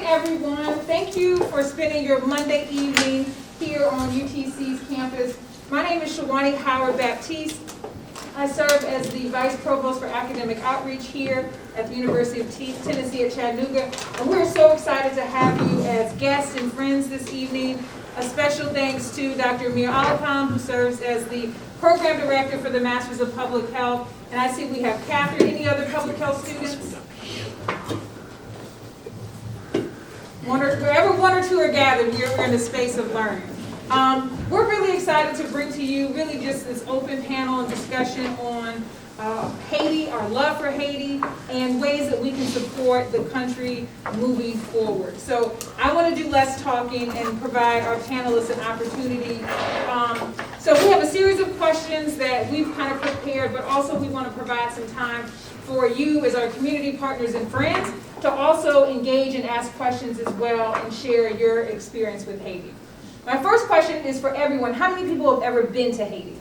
everyone. Thank you for spending your Monday evening here on UTC's campus. My name is Shawani Howard-Baptiste. I serve as the Vice Provost for Academic Outreach here at the University of Tennessee at Chattanooga. And we're so excited to have you as guests and friends this evening. A special thanks to Dr. Amir Alapam, who serves as the Program Director for the Masters of Public Health. And I see we have Catherine. Any other public health students? Wherever one or two are gathered, we're in a space of learning. We're really excited to bring to you really just this open panel and discussion on Haiti, our love for Haiti, and ways that we can support the country moving forward. So I want to do less talking and provide our panelists an opportunity. So we have a series of questions that we've kind of prepared, but also we want to provide some time for you as our community partners and friends to also engage and ask questions as well and share your experience with Haiti. My first question is for everyone. How many people have ever been to Haiti?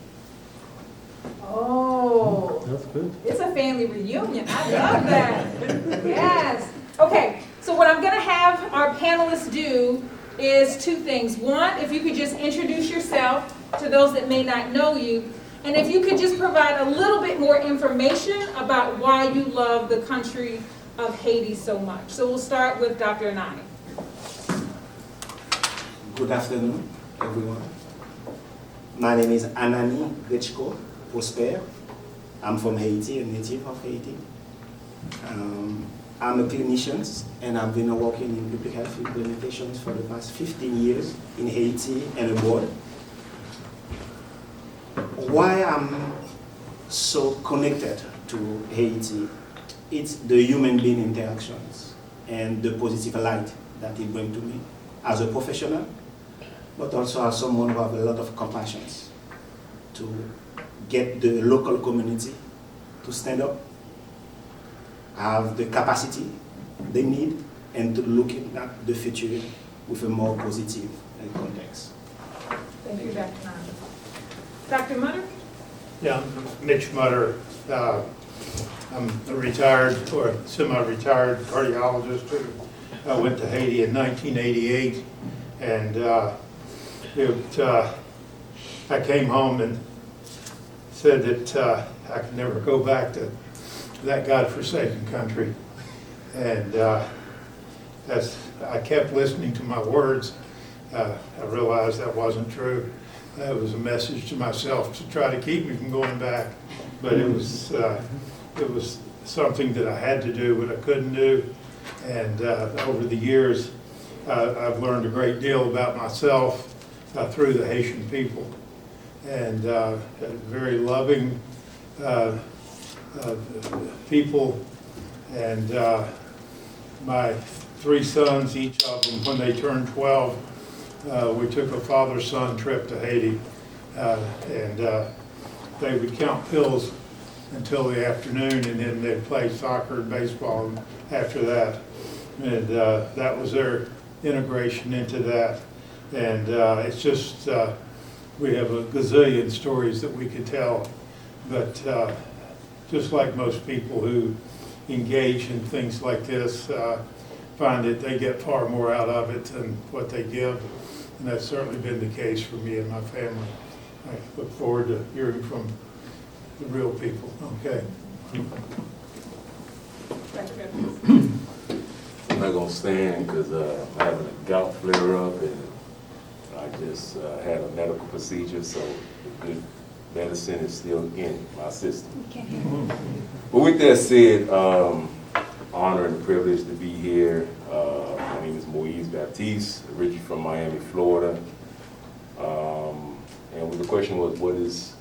Oh, that's good. It's a family reunion. I love that. Yes. Okay, so what I'm going to have our panelists do is two things. One, if you could just introduce yourself to those that may not know you, and if you could just provide a little bit more information about why you love the country of Haiti so much. So we'll start with Dr. Anani. Good afternoon, everyone. My name is Anani Rechko Prosper. I'm from Haiti, a native of Haiti. I'm a clinician, and I've been working in public health implementations for the past 15 years in Haiti and abroad. Why I'm so connected to Haiti, it's the human being interactions and the positive light that it brings to me as a professional, but also as someone who has a lot of compassion to get the local community to stand up, have the capacity they need, and to look at the future with a more positive context. Thank you, Dr. Anani. Dr. Mutter? Yeah, I'm Mitch Mutter. I'm a retired or semi-retired cardiologist who went to Haiti in 1988, and I came home and said that I could never go back to that godforsaken country. And as I kept listening to my words, I realized that wasn't true. That was a message to myself to try to keep me from going back. But it was something that I had to do, but I couldn't do. And over the years, I've learned a great deal about myself through the Haitian people. And very loving people. And my three sons, each of them, when they turned 12, we took a father-son trip to Haiti. And they would count pills until the afternoon, and then they'd play soccer and baseball after that. And that was their integration into that. And it's just, we have a gazillion stories that we could tell, but just like most people who engage in things like this, find that they get far more out of it than what they give. And that's certainly been the case for me and my family. I look forward to hearing from the real people. Okay. I'm not going to stand because I'm having a gout flare-up, and I just had a medical procedure, so the good medicine is still in my system. Okay. But with that said, honor and privilege to be here. My name is Moise Baptiste, originally from Miami, Florida. And the question was, what is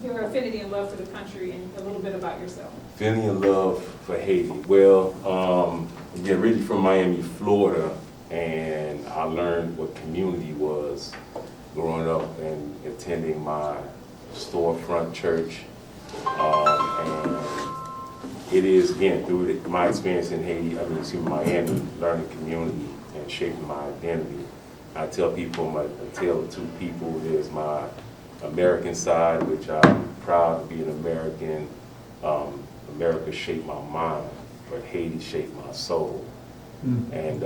Your affinity and love for the country, and a little bit about yourself. feeling and love for Haiti? Well, again, originally from Miami, Florida, and I learned what community was growing up and attending my storefront church. And it is, again, through my experience in Haiti, Miami, learning community and shaping my identity. I tell people, I tell two people, there's my American side, which I'm proud to be an American. America shaped my mind, but Haiti shaped my soul. And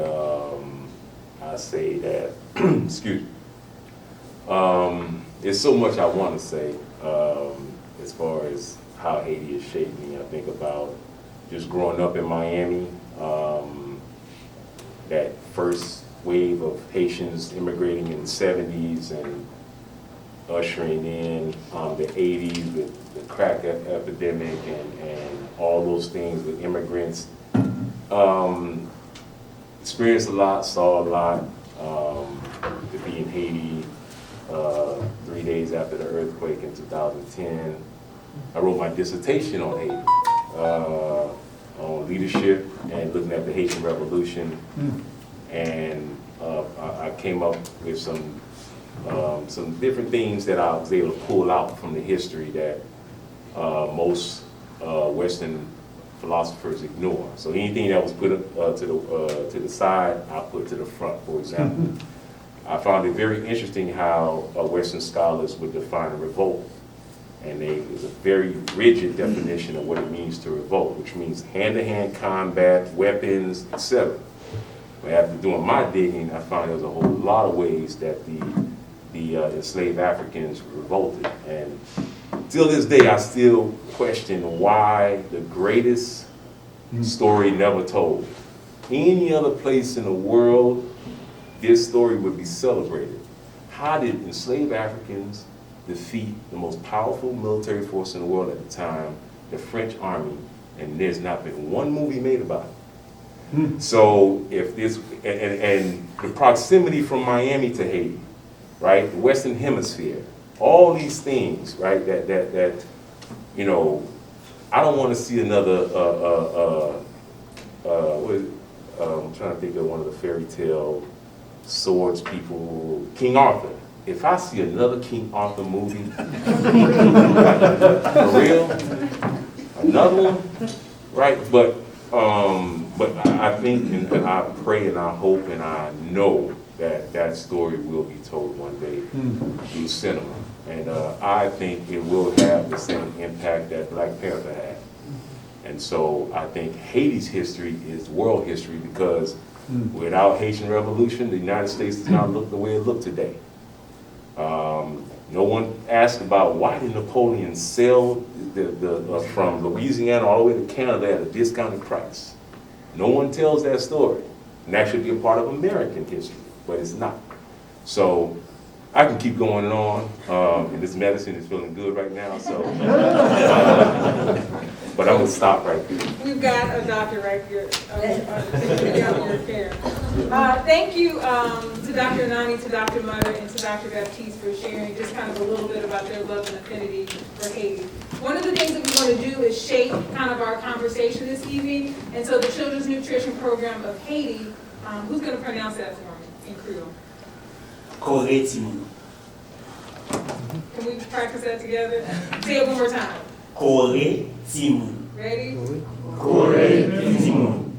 I say that, excuse me, there's so much I want to say as far as how Haiti has shaped me. I think about just growing up in Miami, that first wave of Haitians immigrating in the 70s and ushering in the 80s with the crack epidemic and all those things with immigrants. Experienced a lot, saw a lot. To be in Haiti 3 days after the earthquake in 2010. I wrote my dissertation on Haiti, on leadership and looking at the Haitian Revolution. And I came up with some different things that I was able to pull out from the history that most Western philosophers ignore. So anything that was put to the side, I put to the front. For example, I found it very interesting how Western scholars would define a revolt, and there's a very rigid definition of what it means to revolt, which means hand-to-hand combat, weapons, etc. But after doing my digging, I found there was a whole lot of ways that the enslaved Africans revolted, and till this day, I still question why the greatest story never told. Any other place in the world, this story would be celebrated. How did enslaved Africans defeat the most powerful military force in the world at the time, the French army, and there's not been one movie made about it? So if this, and the proximity from Miami to Haiti, right, the Western Hemisphere, all these things, right, that you know, I don't want to see another, I'm trying to think of one of the fairy tale swords people, King Arthur. If I see another King Arthur movie, for real, another one, right? But I think and I pray and I hope and I know that story will be told one day through cinema. And I think it will have the same impact that Black Panther had. And so I think Haiti's history is world history because without Haitian Revolution, the United States does not look the way it looked today. No one asked about why did Napoleon sell from Louisiana all the way to Canada at a discounted price. No one tells that story. And that should be a part of American history, but it's not. So I can keep going on, and this medicine is feeling good right now, so. But I'm gonna stop right there. We've got a doctor right here, your care. Thank you to Dr. Nani, to Dr. Mutter, and to Dr. Baptiste for sharing just kind of a little bit about their love and affinity for Haiti. One of the things that we want to do is shape kind of our conversation this evening, and so the Children's Nutrition Program of Haiti, who's going to pronounce that for me in Creole? Correctimo. Can we practice that together? Say it one more time. Correctimo. Ready? Correctimo.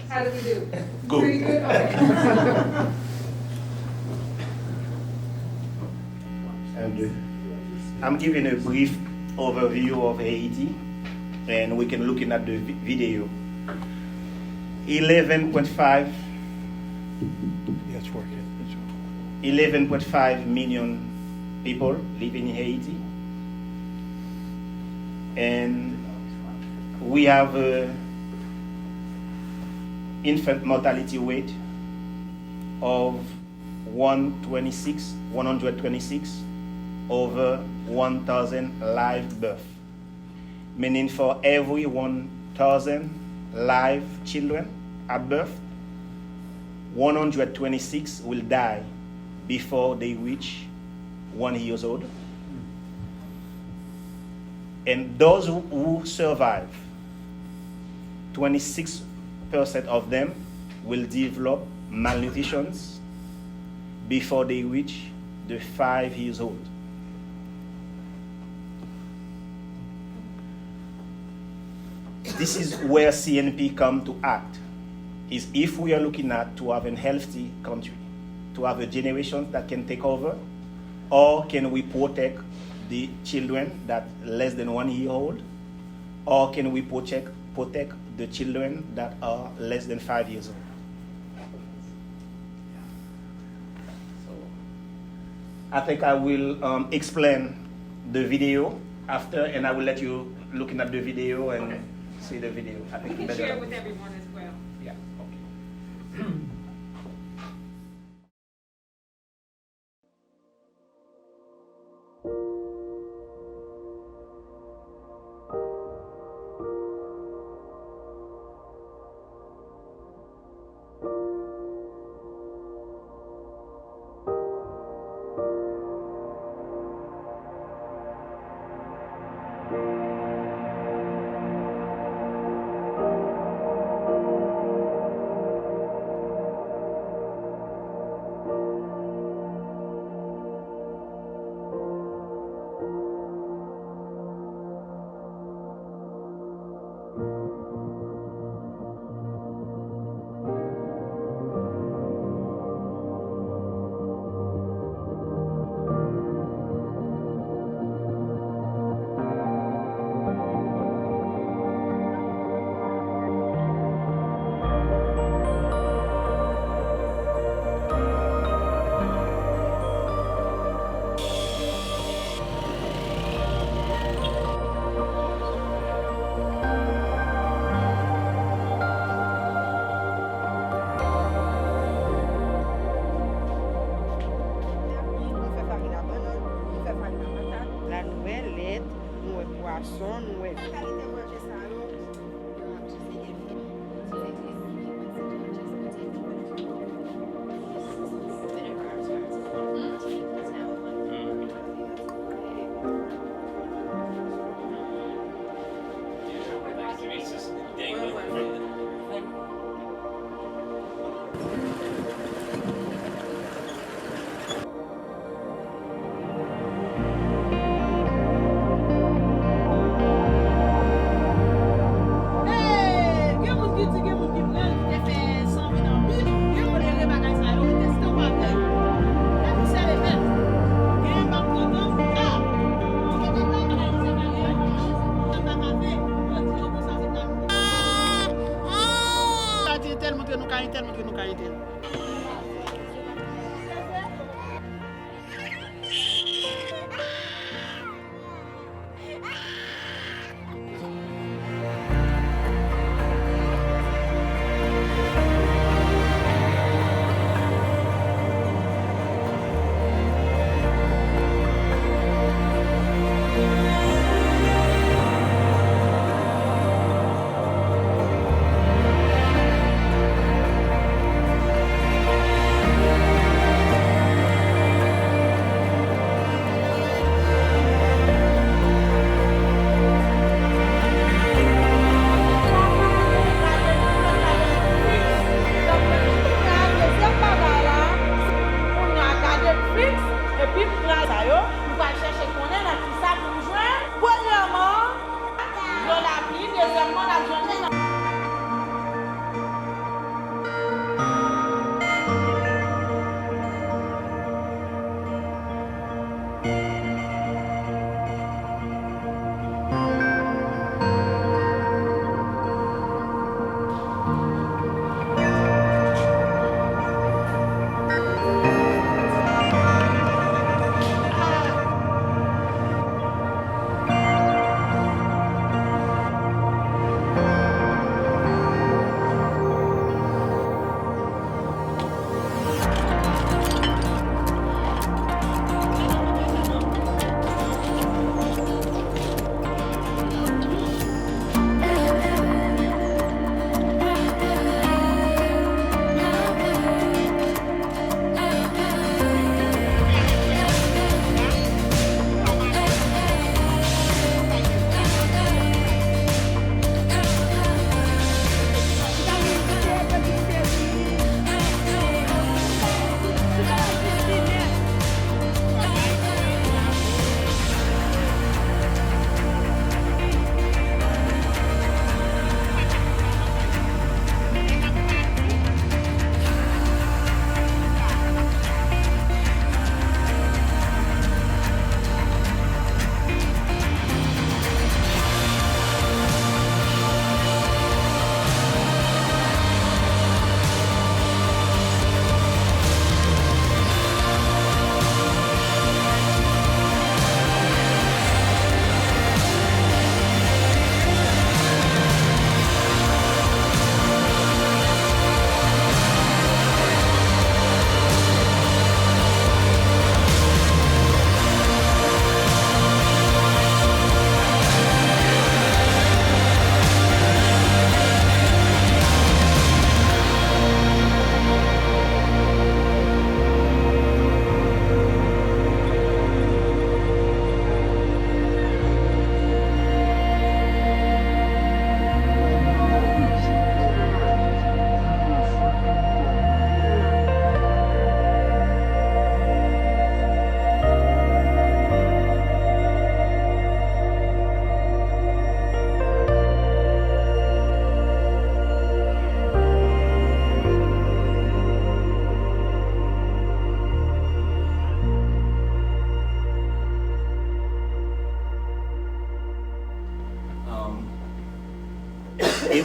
How did we do? Good. Pretty good? Okay. And I'm giving a brief overview of Haiti, and we can look in at the video. 11.5. Yes, working. 11.5 million people living in Haiti, and we have an infant mortality rate of 126 over 1,000 live births, meaning for every 1,000 live children at birth, 126 will die before they reach 1 year old. And those who survive, 26% of them will develop malnutrition before they reach the 5 years old. This is where CNP come to act, is if we are looking at to have a healthy country, to have a generation that can take over, or can we protect the children that less than 1 year old, or can we protect the children that are less than 5 years old? I think I will explain the video after, and I will let you looking at the video and see the video. I think We can better. share it with everyone as well. Yeah. Okay. La nouvelle lettre, nous poisson, nous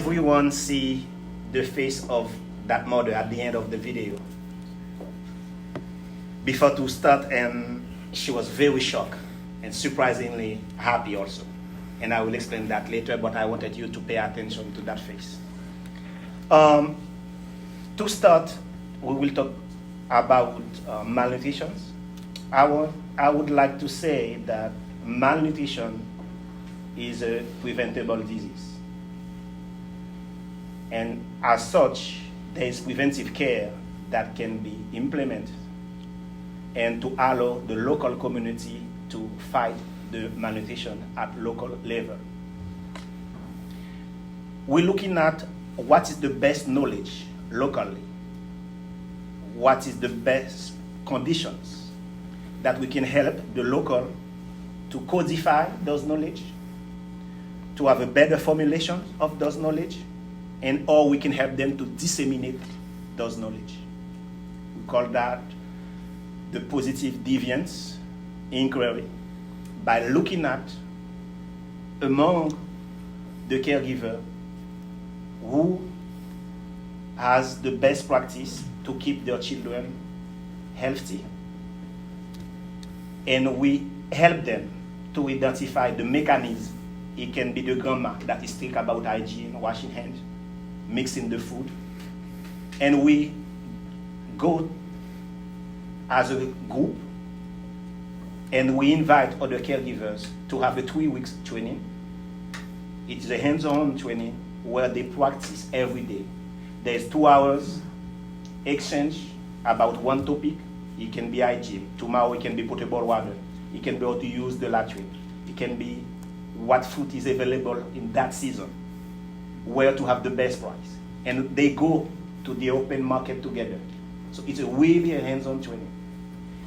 everyone see the face of that mother at the end of the video. Before to start, and she was very shocked and surprisingly happy also. And I will explain that later, but I wanted you to pay attention to that face. To start, we will talk about malnutrition. I would like to say that malnutrition is a preventable disease. And as such, there is preventive care that can be implemented and to allow the local community to fight the malnutrition at local level. We're looking at what is the best knowledge locally, what is the best conditions that we can help the local to codify those knowledge, to have a better formulation of those knowledge, and or we can help them to disseminate those knowledge. We call that the positive deviance inquiry, by looking at among the caregiver who has the best practice to keep their children healthy. And we help them to identify the mechanism. It can be the grandma that is strict about hygiene, washing hands, mixing the food. And we go as a group and we invite other caregivers to have a 3 weeks training. It's a hands-on training where they practice every day. There's 2 hours exchange about one topic. It can be hygiene. Tomorrow it can be potable water. It can be how to use the latrine. It can be what fruit is available in that season, where to have the best price. And they go to the open market together. So it's a really hands-on training.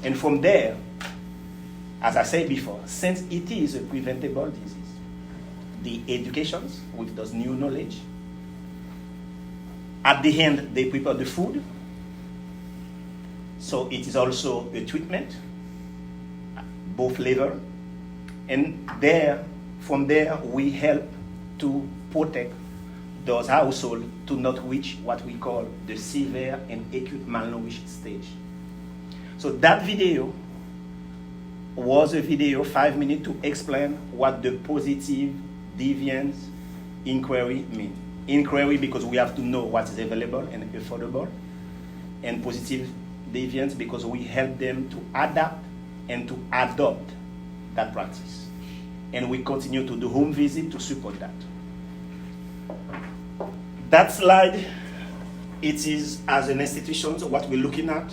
And from there, as I said before, since it is a preventable disease, the educations with those new knowledge, at the end they prepare the food. So it is also a treatment, both level. And from there we help to protect those households to not reach what we call the severe and acute malnourished stage. So that video was a video 5 minutes to explain what the positive deviance inquiry means. Inquiry because we have to know what is available and affordable, and positive deviance because we help them to adapt and to adopt that practice. And we continue to do home visit to support that. That slide, it is as an institution, so what we're looking at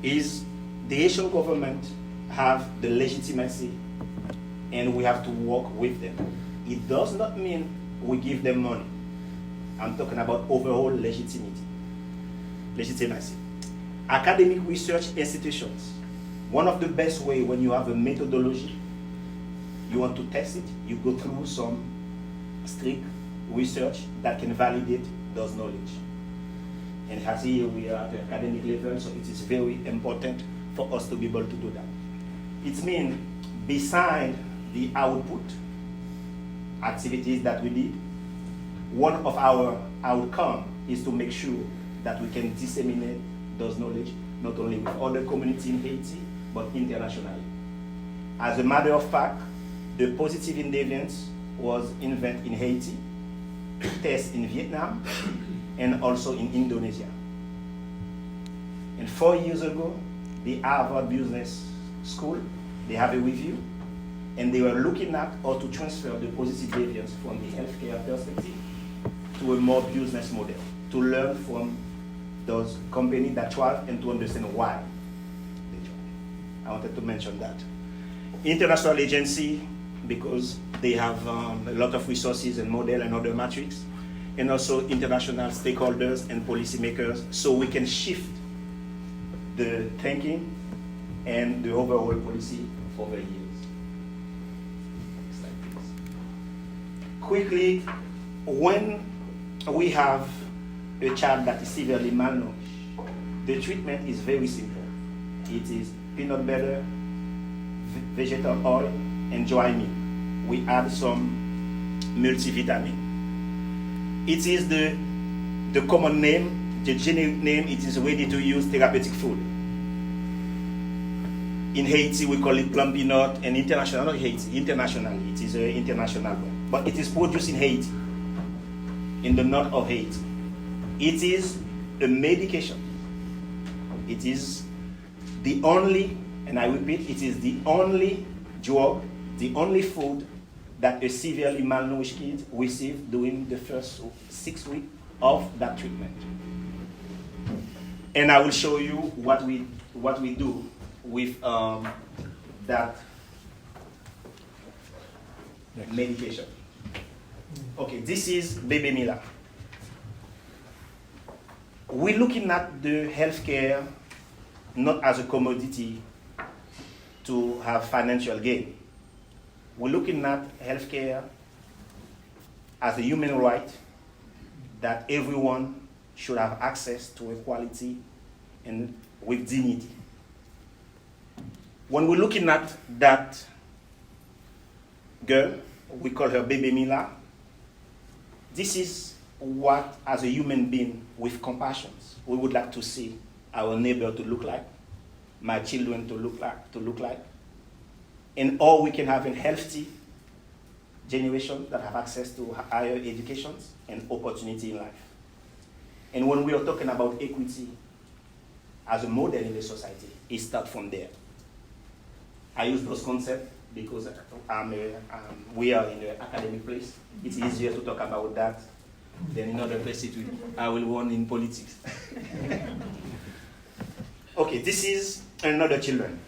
is the Haitian government have the legitimacy and we have to work with them. It does not mean we give them money. I'm talking about overall legitimacy. Academic research institutions, one of the best way when you have a methodology, you want to test it, you go through some strict research that can validate those knowledge. And as here we are at the academic level, so it is very important for us to be able to do that. It means beside the output activities that we did, one of our outcomes is to make sure that we can disseminate those knowledge not only with other communities in Haiti, but internationally. As a matter of fact, the positive deviance was invented in Haiti, tested in Vietnam, and also in Indonesia. And 4 years ago, the Harvard Business School, they have a review, and they were looking at how to transfer the positive deviance from the healthcare perspective to a more business model, to learn from those companies that thrive and to understand why they thrive. I wanted to mention that. International agency, because they have a lot of resources and model and other metrics, and also international stakeholders and policymakers, so we can shift the thinking and the overall policy over years. Next slide, please. Quickly, when we have a child that is severely malnourished, the treatment is very simple. It is peanut butter, vegetable oil, and dry milk. We add some multivitamin. It is the common name, the generic name. It is ready to use therapeutic food. In Haiti, we call it plum peanut, and international, not Haiti, internationally, it is an international one. But it is produced in Haiti, in the north of Haiti. It is a medication. It is the only, and I repeat, it is the only drug, the only food that a severely malnourished kid receives during the first 6 weeks of that treatment. And I will show you what we do with that medication. Okay, this is Baby Mila. We're looking at the healthcare not as a commodity to have financial gain. We're looking at healthcare as a human right that everyone should have access to equality and with dignity. When we're looking at that girl, we call her Baby Mila, this is what, as a human being with compassion, we would like to see our neighbor to look like, my children to look like, and all we can have a healthy generation that have access to higher education and opportunity in life. And when we are talking about equity as a model in the society, it starts from there. I use those concepts because we are in an academic place. It's easier to talk about that than in other places. I will run in politics. Okay, this is another children.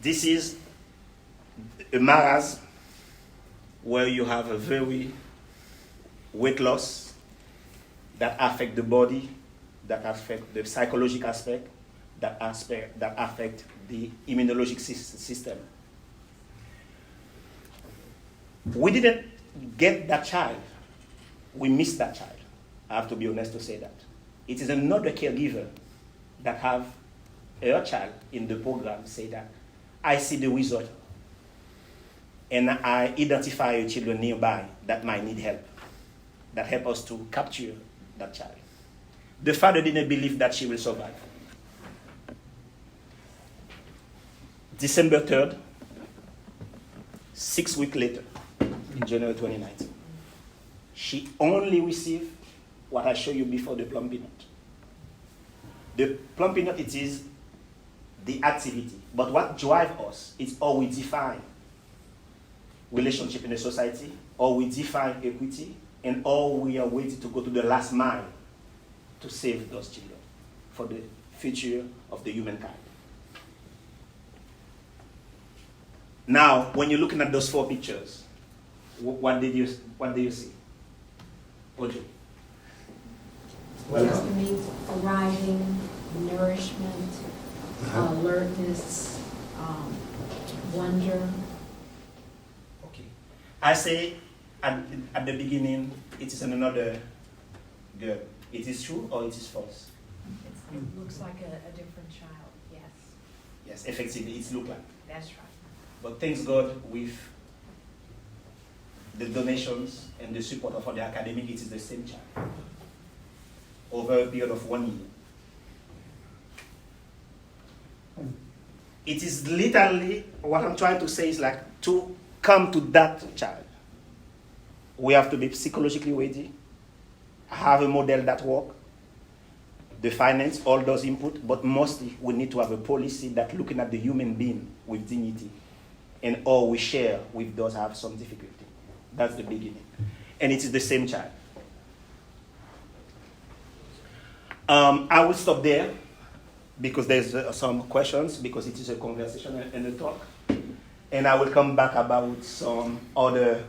This is a maraz where you have a very weight loss that affect the body, that affect the psychological aspect, that affect the immunologic system. We didn't get that child. We missed that child. I have to be honest to say that. It is another caregiver that have her child in the program say that I see the result and I identify a children nearby that might need help, that help us to capture that child. The father didn't believe that she will survive. December 3rd, 6 weeks later, in January 2019, she only received what I showed you before, the plum peanut. The plum peanut, it is the activity. But what drives us is how we define relationship in a society, how we define equity, and how we are waiting to go to the last mile to save those children for the future of the humankind. Now, when you're looking at those 4 pictures, what do you see? Audrey? Just the means arriving, nourishment, alertness, wonder. Okay. I say at the beginning, it is another girl. It is true or it is false? It looks like a different child, yes. Yes, effectively, it looks like. That's right. But thanks God, with the donations and the support of the academic, it is the same child over a period of 1 year. It is literally, what I'm trying to say is like, to come to that child, we have to be psychologically ready, have a model that works, the finance, all those input, but mostly we need to have a policy that looking at the human being with dignity and all we share with those who have some difficulty. That's the beginning. And it is the same child. I will stop there because there's some questions, because it is a conversation and a talk. And I will come back about some other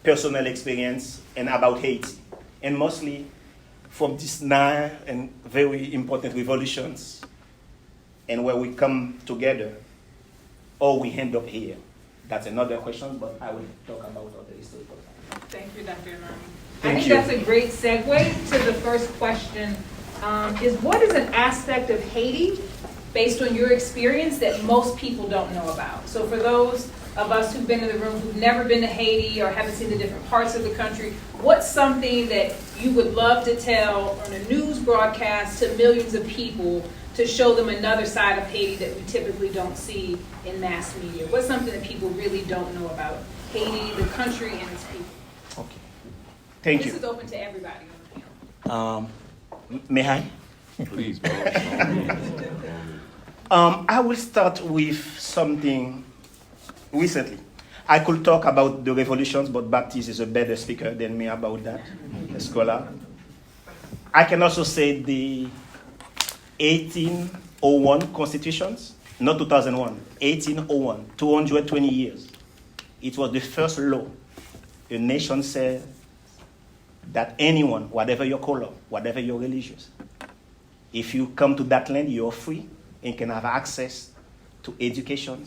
personal experience and about Haiti. And mostly from these 9 and very important revolutions and where we come together, or we end up here. That's another question, but I will talk about other historical facts. Thank you, Dr. Imani. I Thank think you. that's a great segue to the first question. Is what is an aspect of Haiti, based on your experience, that most people don't know about? So for those of us who've been in the room who've never been to Haiti or haven't seen the different parts of the country, what's something that you would love to tell on a news broadcast to millions of people to show them another side of Haiti that we typically don't see in mass media? What's something that people really don't know about Haiti, the country, and its people? Okay. Thank This you. is open to everybody on the panel. May I? Please, bro. I will start with something recently. I could talk about the revolutions, but Baptiste is a better speaker than me about that, a scholar. I can also say the 1801 constitutions, not 2001, 1801, 220 years. It was the first law a nation said that anyone, whatever your color, whatever your religious, if you come to that land, you're free and can have access to education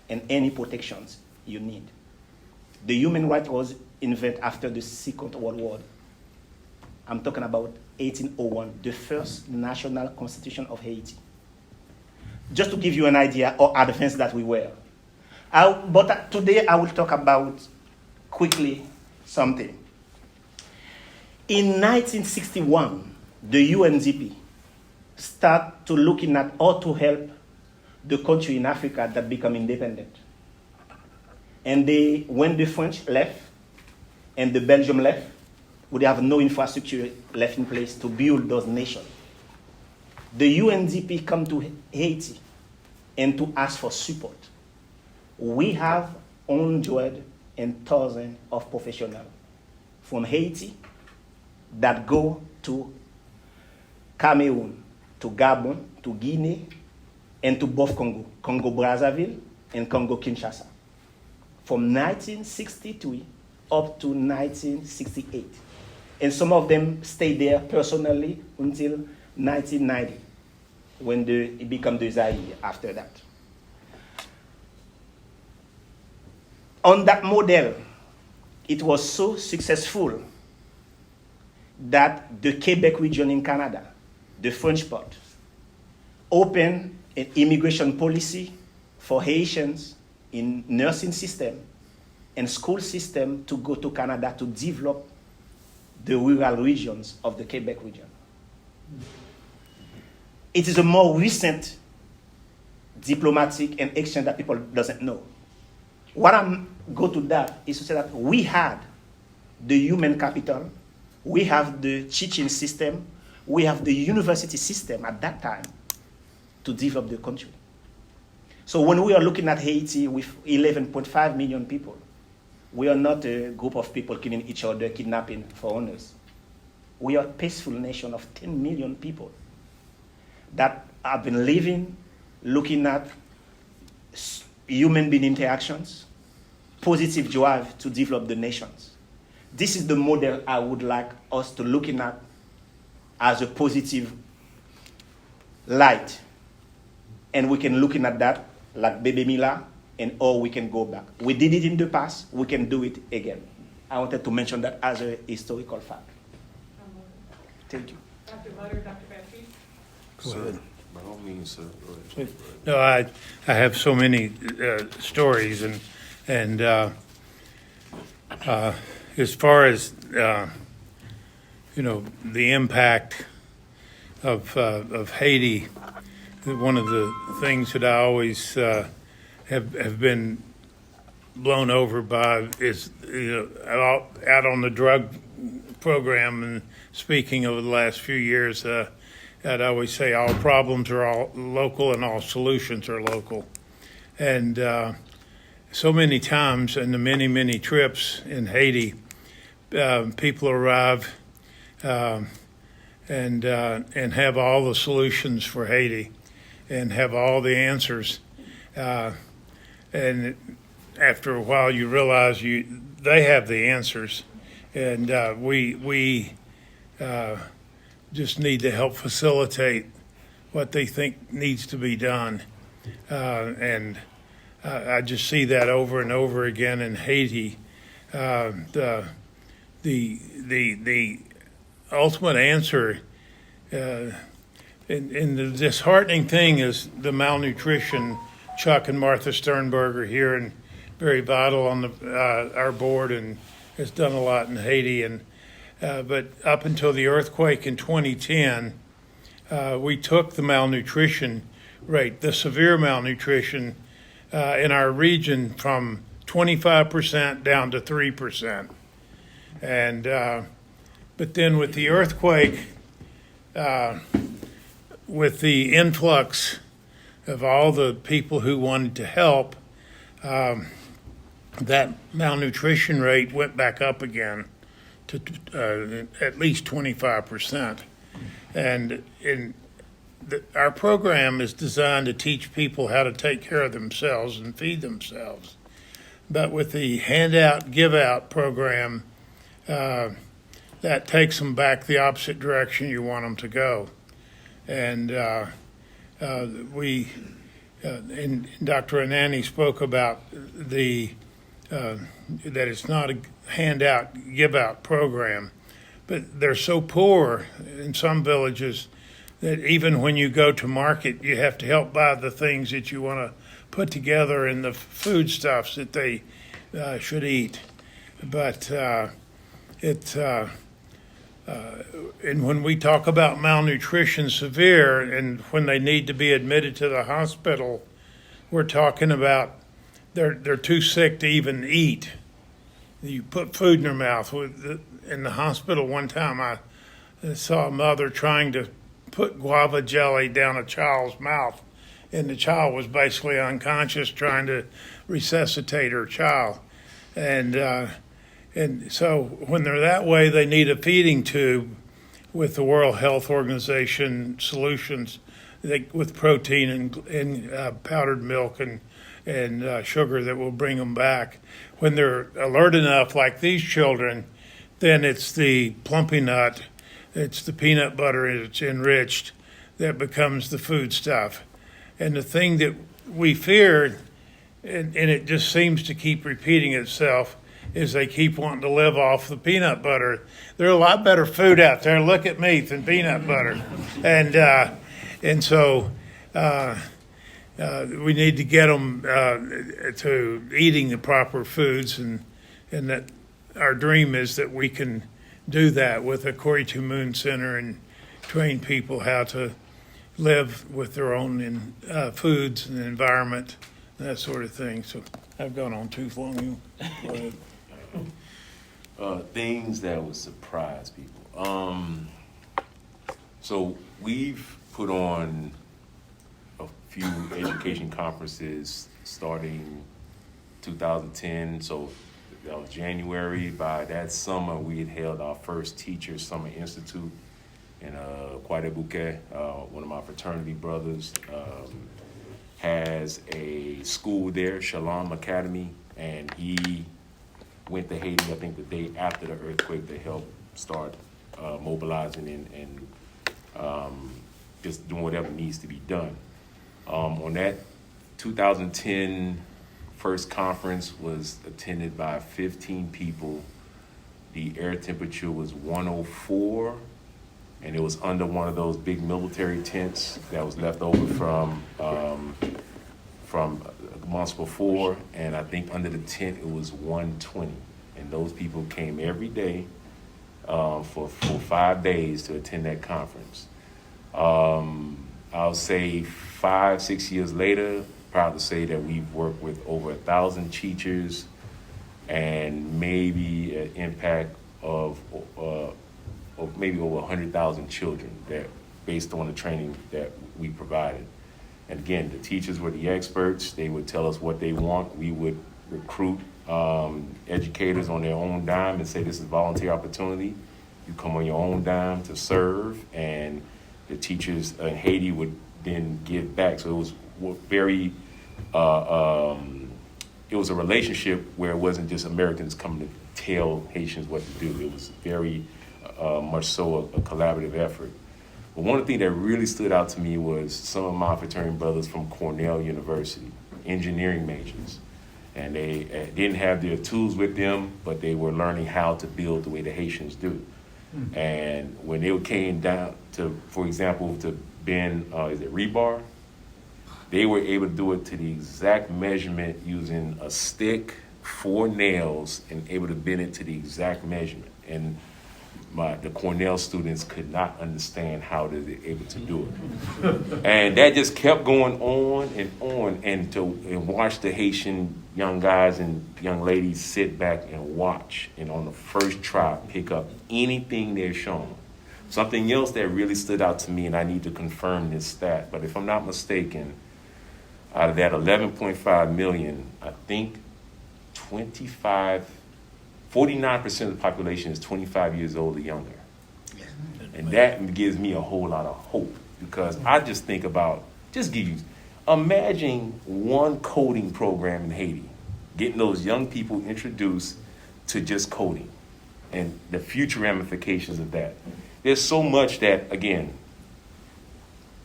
and any protections you need. The human right was invented after the Second World War. I'm talking about 1801, the first national constitution of Haiti. Just to give you an idea how advanced that we were. But today I will talk about quickly something. In 1961, the UNDP started to looking at how to help the country in Africa that become independent. And when the French left and the Belgium left, would have no infrastructure left in place to build those nations. The UNDP come to Haiti and to ask for support. We have hundreds and thousands of professionals from Haiti that go to Cameroon, to Gabon, to Guinea, and to both Congo, Congo-Brazzaville and Congo-Kinshasa, from 1963 up to 1968. And some of them stayed there personally until 1990, when it became the Zaire after that. On that model, it was so successful that the Quebec region in Canada, the French part, opened an immigration policy for Haitians in nursing system and school system to go to Canada to develop the rural regions of the Quebec region. It is a more recent diplomatic and exchange that people doesn't know. What I'm go to that is to say that we had the human capital, we have the teaching system, we have the university system at that time to develop the country. So when we are looking at Haiti with 11.5 million people, we are not a group of people killing each other, kidnapping foreigners. We are a peaceful nation of 10 million people that have been living, looking at human being interactions, positive drive to develop the nations. This is the model I would like us to looking at as a positive light. And we can looking at that like Bebe Mila, and or we can go back. We did it in the past, we can do it again. I wanted to mention that as a historical fact. Thank you. Dr. Mutter, Dr. Baptiste? Sir, by all means, sir. Go ahead. No, I have so many stories, and as far as the impact of Haiti, one of the things that I always have been blown over by is out on the drug program and speaking over the last few years. I'd always say all problems are all local and all solutions are local. And so many times in the many, many trips in Haiti, people arrive and have all the solutions for Haiti and have all the answers. And after a while, you realize they have the answers. And we just need to help facilitate what they think needs to be done. And I just see that over and over again in Haiti. The ultimate answer, and the disheartening thing is the malnutrition. Chuck and Martha Sternberger here in very vital on our board and has done a lot in Haiti. But up until the earthquake in 2010, we took the malnutrition rate, the severe malnutrition in our region from 25% down to 3%. And but then with the earthquake, with the influx of all the people who wanted to help, that malnutrition rate went back up again to at least 25%. And our program is designed to teach people how to take care of themselves and feed themselves. But with the handout, give out program, that takes them back the opposite direction you want them to go. And and Dr. Anani spoke about that it's not a handout, give out program, but they're so poor in some villages that even when you go to market, you have to help buy the things that you want to put together in the foodstuffs that they should eat. But and when we talk about malnutrition severe and when they need to be admitted to the hospital, we're talking about they're too sick to even eat. You put food in their mouth. In the hospital one time, I saw a mother trying to put guava jelly down a child's mouth, and the child was basically unconscious, trying to resuscitate her child. And so when they're that way, they need a feeding tube with the World Health Organization solutions with protein and powdered milk and sugar that will bring them back. When they're alert enough, like these children, then it's the plumpy nut, it's the peanut butter, it's enriched, that becomes the food stuff. And the thing that we feared, and it just seems to keep repeating itself, is they keep wanting to live off the peanut butter. There's a lot better food out there, look at me, than peanut butter. And so we need to get them to eating the proper foods, and that our dream is that we can do that with a Corey Tu Moon Center and train people how to live with their own foods and environment, and that sort of thing. So I've gone on too long. Go ahead. Things that would surprise people. So we've put on a few education conferences starting 2010. So that was January. By that summer, we had held our first Teachers Summer Institute in Kwadebuke. One of my fraternity brothers has a school there, Shalom Academy, and he went to Haiti, I think, the day after the earthquake to help start mobilizing and just doing whatever needs to be done. On that 2010 first conference was attended by 15 people. The air temperature was 104, and it was under one of those big military tents that was left over from months before, and I think under the tent it was 120. And those people came every day for 5 days to attend that conference. I'll say 5-6 years later, proud to say that we've worked with over 1,000 teachers and maybe an impact of maybe over 100,000 children that based on the training that we provided. And again, the teachers were the experts. They would tell us what they want. We would recruit educators on their own dime and say, this is a volunteer opportunity. You come on your own dime to serve, and the teachers in Haiti would then give back. So it was very, it was a relationship where it wasn't just Americans coming to tell Haitians what to do. It was very much so a collaborative effort. But one of the things that really stood out to me was some of my fraternity brothers from Cornell University, engineering majors. And they didn't have their tools with them, but they were learning how to build the way the Haitians do. And when they came down to, for example, to bend, rebar, they were able to do it to the exact measurement using a stick, 4 nails and able to bend it to the exact measurement. And the Cornell students could not understand how they were able to do it. And that just kept going on, and watch the Haitian young guys and young ladies sit back and watch, and on the first try pick up anything they're shown. Something else that really stood out to me, and I need to confirm this stat, but if I'm not mistaken, out of that 11.5 million, I think 49% of the population is 25 years old or younger. And that gives me a whole lot of hope, because I just think about, imagine one coding program in Haiti, getting those young people introduced to just coding and the future ramifications of that. There's so much that, again,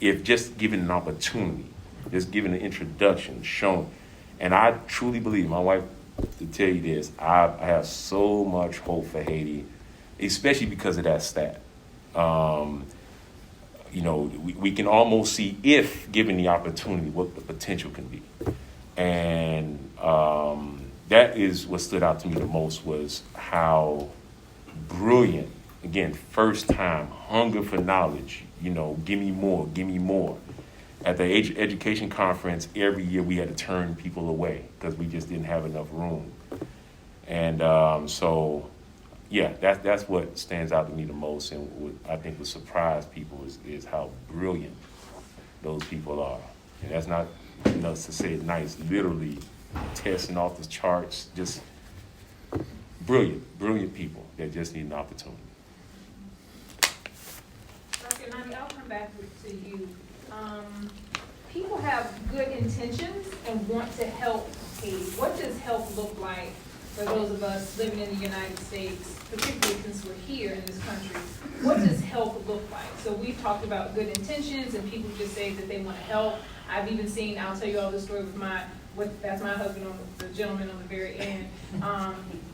if just given an opportunity, just given an introduction, shown, and I truly believe, my wife to tell you this, I have so much hope for Haiti, especially because of that stat. We can almost see, if given the opportunity, what the potential can be. And that is what stood out to me the most, was how brilliant, again, first time, hunger for knowledge, give me more. At the education conference, every year we had to turn people away because we just didn't have enough room. And that's what stands out to me the most, and what I think would surprise people is how brilliant those people are. And that's not enough to say it nice, literally testing off the charts, just brilliant people that just need an opportunity. Dr. Nani, I'll come back to you. People have good intentions and want to help Haiti. What does help look like for those of us living in the United States, particularly since we're here in this country? What does help look like? So we've talked about good intentions, and people just say that they want to help. I've even seen, I'll tell you all this story with that's my husband, the gentleman on the very end.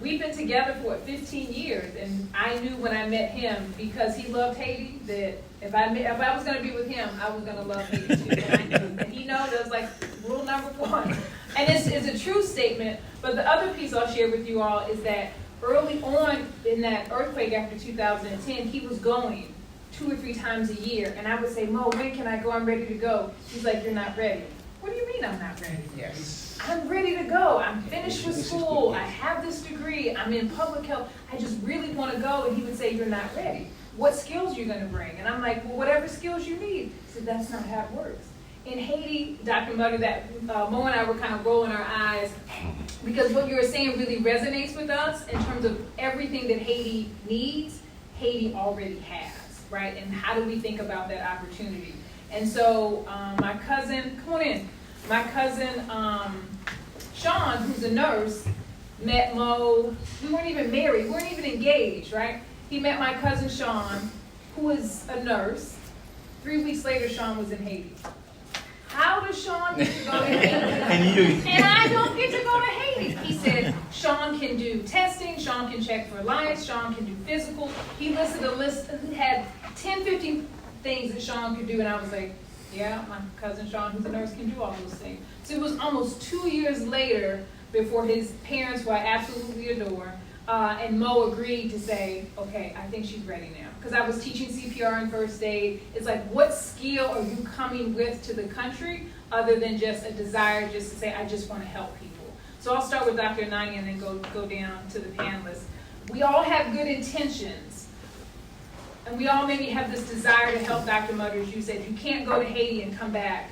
We've been together for 15 years, and I knew when I met him, because he loved Haiti, that if I was going to be with him, I was going to love Haiti too. And he knows that was like rule number 1. And it's a true statement. But the other piece I'll share with you all is that early on in that earthquake after 2010, he was going 2 or 3 times a year, and I would say, Mo, when can I go? I'm ready to go. He's like, you're not ready. What do you mean I'm not ready? Yes. I'm ready to go. I'm finished with school. I have this degree. I'm in public health. I just really want to go. And he would say, you're not ready. What skills are you going to bring? And I'm like, well, whatever skills you need. He said, that's not how it works. In Haiti, Dr. Mudder, Mo and I were kind of rolling our eyes, because what you were saying really resonates with us in terms of everything that Haiti needs, Haiti already has, right? And how do we think about that opportunity? And so my cousin, come on in. My cousin, Sean, who's a nurse, met Mo. We weren't even married. We weren't even engaged, right? He met my cousin, Sean, who is a nurse. 3 weeks later, Sean was in Haiti. How does Sean get to go to Haiti? And I don't get to go to Haiti. He said, Sean can do testing, Sean can check for lice, Sean can do physical. He listed a list, had 10, 15 things that Sean could do, and I was like, yeah, my cousin Sean, who's a nurse, can do all those things. So it was almost 2 years later before his parents, who I absolutely adore, and Mo agreed to say, okay, I think she's ready now. Because I was teaching CPR and first aid. It's like, what skill are you coming with to the country other than just a desire just to say, I just want to help people? So I'll start with Dr. Nani and then go down to the panelists. We all have good intentions. And we all maybe have this desire to help. Dr. Mudders, you said you can't go to Haiti and come back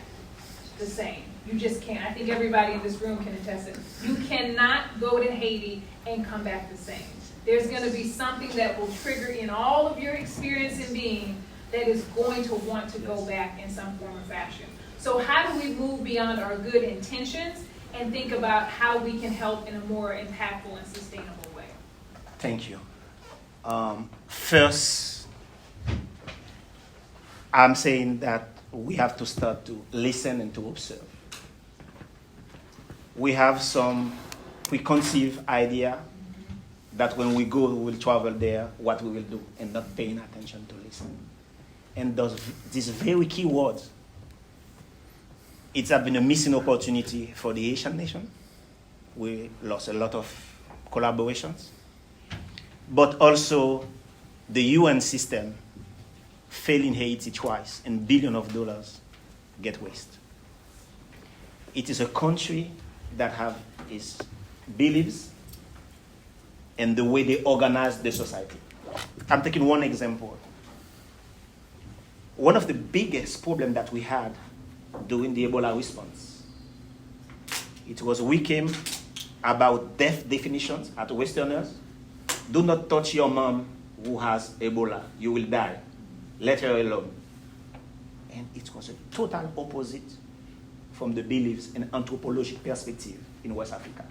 the same. You just can't. I think everybody in this room can attest it. You cannot go to Haiti and come back the same. There's going to be something that will trigger in all of your experience in being that is going to want to go back in some form or fashion. So how do we move beyond our good intentions and think about how we can help in a more impactful and sustainable way? Thank you. First, I'm saying that we have to start to listen and to observe. We have some preconceived idea that when we go, we will travel there, what we will do, and not paying attention to listen. And these very key words, it's been a missing opportunity for the Haitian nation, We lost a lot of collaborations. But also, the UN system failed in Haiti twice, and billions of dollars get wasted. It is a country that have its beliefs and the way they organize the society. I'm taking one example. One of the biggest problems that we had during the Ebola response, it was we came about death definitions at Westerners. Do not touch your mom who has Ebola. You will die. Let her alone. And it was a total opposite from the beliefs and anthropological perspective in West Africa.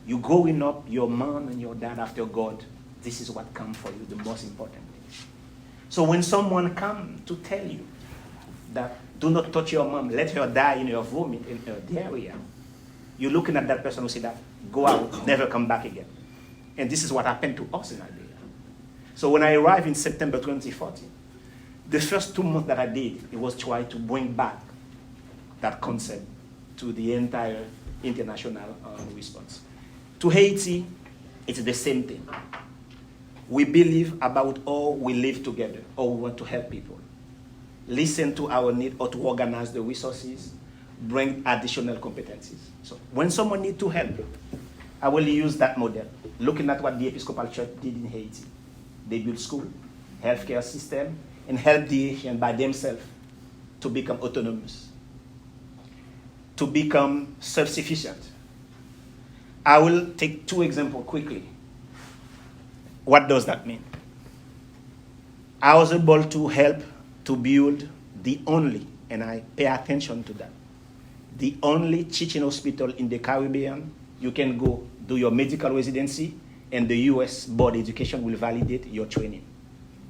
You growing up, your mom and your dad after God, this is what comes for you, the most important thing. So when someone comes to tell you that do not touch your mom, let her die in her vomit, in her diarrhea, you're looking at that person who say that, go out, never come back again. And this is what happened to us in Liberia. So when I arrived in September 2014, the first 2 months that I did, it was try to bring back that concept to the entire international response. To Haiti, it's the same thing. We believe about how we live together, how we want to help people. Listen to our need or to organize the resources, bring additional competencies. So when someone needs to help, I will use that model, looking at what the Episcopal Church did in Haiti. They built school, healthcare system, and help the Haitians by themselves to become autonomous, to become self-sufficient. I will take 2 examples quickly. What does that mean? I was able to help to build the only, and I pay attention to that, the only teaching hospital in the Caribbean. You can go do your medical residency, and the U.S. Board of Education will validate your training.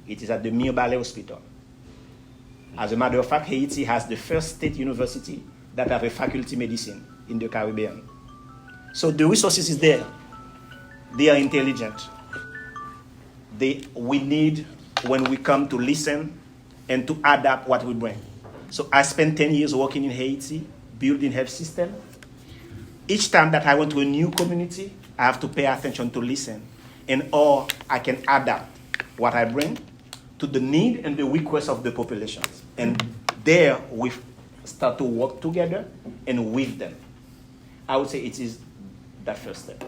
It is at the Mir-Ballet Hospital. As a matter of fact, Haiti has the first state university that have a faculty medicine in the Caribbean. So the resources is there. They are intelligent. We need, when we come, to listen and to adapt what we bring. So I spent 10 years working in Haiti, building health system. Each time that I went to a new community, I have to pay attention to listen, and or I can adapt what I bring to the need and the request of the populations. And there we start to work together and with them. I would say it is that first step.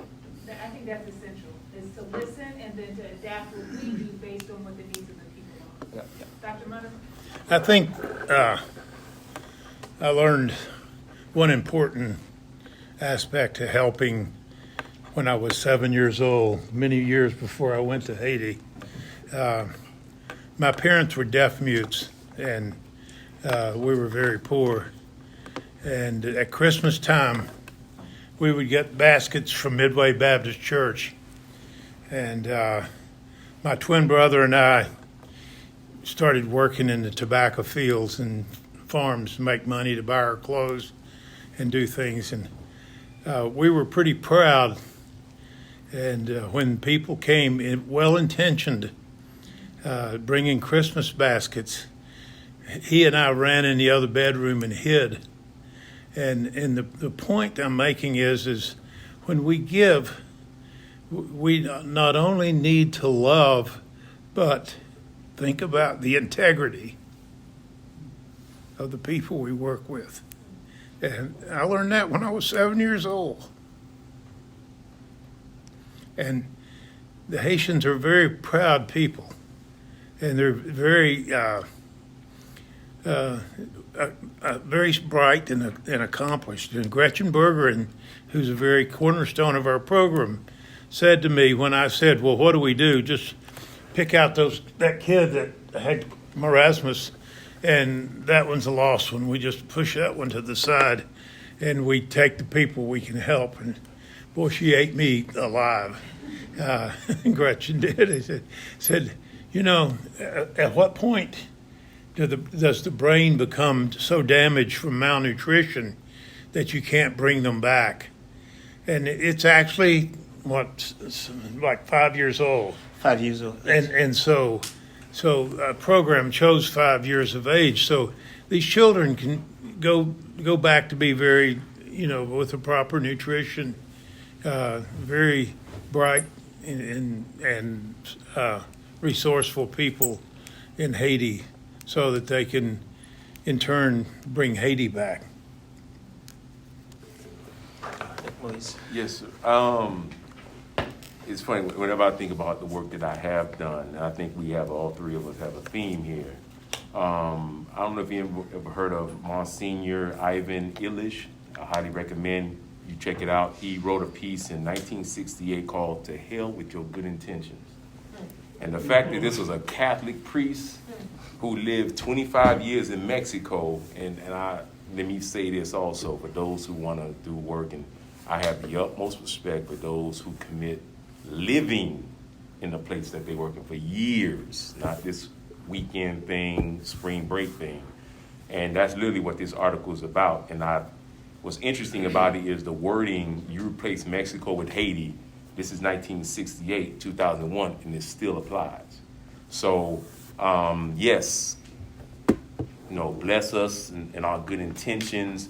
I think that's essential, is to listen and then to adapt what we do based on what the needs of the people are. Yeah. Dr. Munner? I think I learned one important aspect of helping when I was 7 years old, many years before I went to Haiti. My parents were deaf mutes, and we were very poor. And at Christmas time, we would get baskets from Midway Baptist Church. And my twin brother and I started working in the tobacco fields and farms to make money to buy our clothes and do things. And we were pretty proud. And when people came, well-intentioned, bringing Christmas baskets, he and I ran in the other bedroom and hid. And the point I'm making is when we give, we not only need to love, but think about the integrity of the people we work with. And I learned that when I was 7 years old. And the Haitians are very proud people, and they're very very bright and accomplished. And Gretchen Berger, who's a very cornerstone of our program, said to me when I said, well, what do we do? Just pick out that kid that had marasmus, and that one's a lost one. We just push that one to the side, and we take the people we can help. And boy, she ate me alive. Gretchen did. He said, you know, at what point does the brain become so damaged from malnutrition that you can't bring them back? And it's actually, like 5 years old. 5 years old. And so a program chose 5 years of age. So these children can go back to be very, with the proper nutrition very bright and resourceful people in Haiti so that they can, in turn, bring Haiti back. Moise. Yes, sir. It's funny, whenever I think about the work that I have done, and I think we have, all three of us have a theme here. I don't know if you ever heard of Monsignor Ivan Illich. I highly recommend you check it out. He wrote a piece in 1968 called "To Hell with Your Good Intentions." And the fact that this was a Catholic priest who lived 25 years in Mexico, and let me say this also for those who want to do work, and I have the utmost respect for those who commit living in the place that they're working for years, not this weekend thing, spring break thing. And that's literally what this article is about. And what's interesting about it is the wording, you replace Mexico with Haiti. This is 1968, 2001, and it still applies. So, yes, bless us and our good intentions,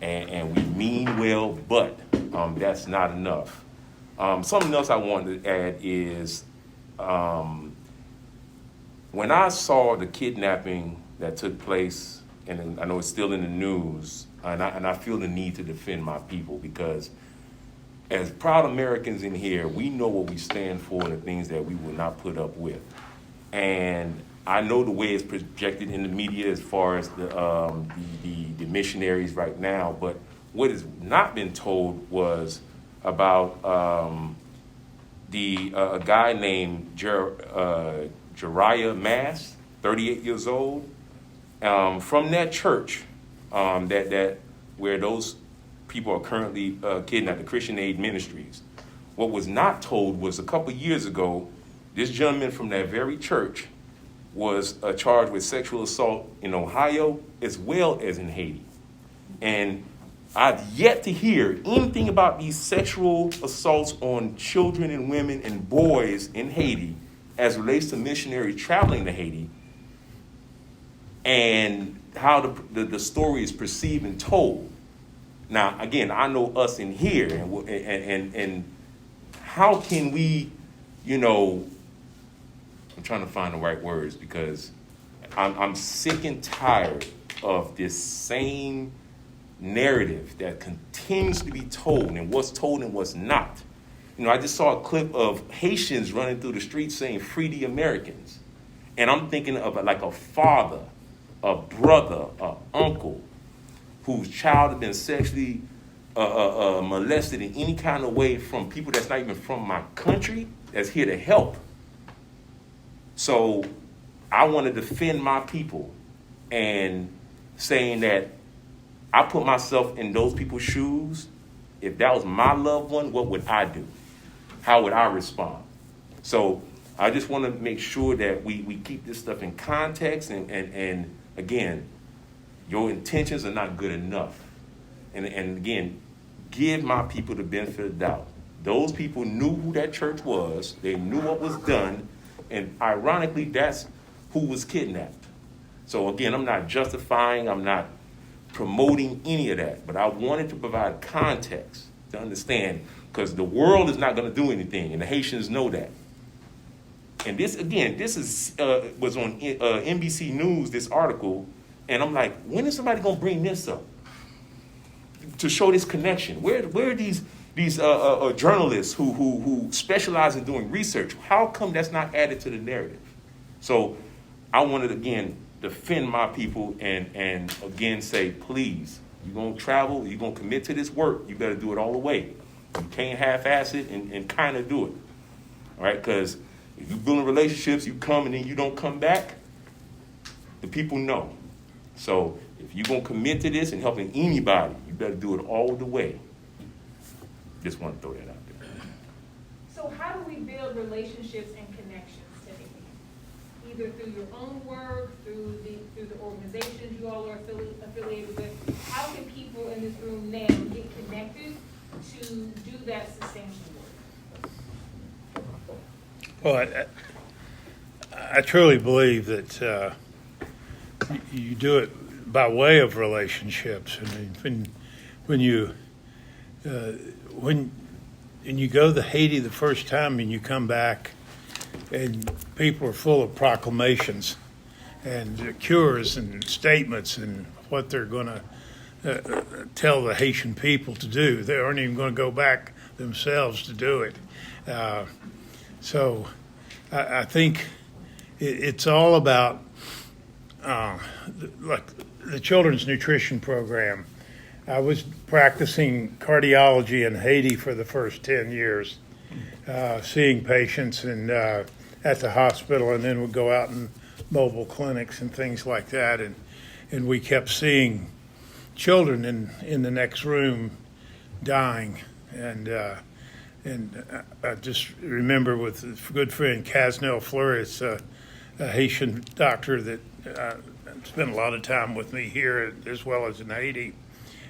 and we mean well, but that's not enough. Something else I wanted to add is when I saw the kidnapping that took place, and I know it's still in the news, and I feel the need to defend my people, because as proud Americans in here, we know what we stand for and the things that we will not put up with. And I know the way it's projected in the media as far as the missionaries right now, but what has not been told was about a guy named Jeriah Mass, 38 years old, from that church that where those people are currently kidnapped, the Christian Aid Ministries. What was not told was a couple years ago, this gentleman from that very church was charged with sexual assault in Ohio as well as in Haiti. And I've yet to hear anything about these sexual assaults on children and women and boys in Haiti as relates to missionaries traveling to Haiti, and how the story is perceived and told. Now, again, I know us in here, and how can we, I'm trying to find the right words, because I'm sick and tired of this same narrative that continues to be told, and what's told and what's not. I just saw a clip of Haitians running through the streets saying, "Free the Americans." And I'm thinking of like a father, a brother, an uncle whose child had been sexually molested in any kind of way from people that's not even from my country, that's here to help. So I want to defend my people, and saying that I put myself in those people's shoes. If that was my loved one, what would I do? How would I respond? So I just want to make sure that we keep this stuff in context, and again, your intentions are not good enough. And again, give my people the benefit of the doubt. Those people knew who that church was. They knew what was done. And ironically, that's who was kidnapped. So again, I'm not justifying, I'm not promoting any of that, but I wanted to provide context to understand, because the world is not going to do anything, and the Haitians know that. And this was on NBC News, this article, and I'm like, when is somebody going to bring this up to show this connection? Where are these journalists who specialize in doing research? How come that's not added to the narrative? So I wanted, again, defend my people and again say, please, you're going to travel, you're going to commit to this work, you better do it all the way. You can't half-ass it and kind of do it, all right? Because if you're building relationships, you come and then you don't come back, the people know. So if you're going to commit to this and helping anybody, you better do it all the way. Just want to throw that out there. So how do we build relationships and connections today? Either through your own work, through the organizations you all are affiliated with. How can people in this room now get connected to do that sustainable work? Well, I truly believe that you do it by way of relationships. I mean, when you go to Haiti the first time and you come back and people are full of proclamations and cures and statements and what they're going to tell the Haitian people to do. They aren't even going to go back themselves to do it. So I think it's all about like the children's nutrition program. I was practicing cardiology in Haiti for the first 10 years, seeing patients and at the hospital, and then would go out in mobile clinics and things like that. And we kept seeing children in the next room dying. And I just remember with a good friend, Casnell Flores, a Haitian doctor that spent a lot of time with me here as well as in Haiti.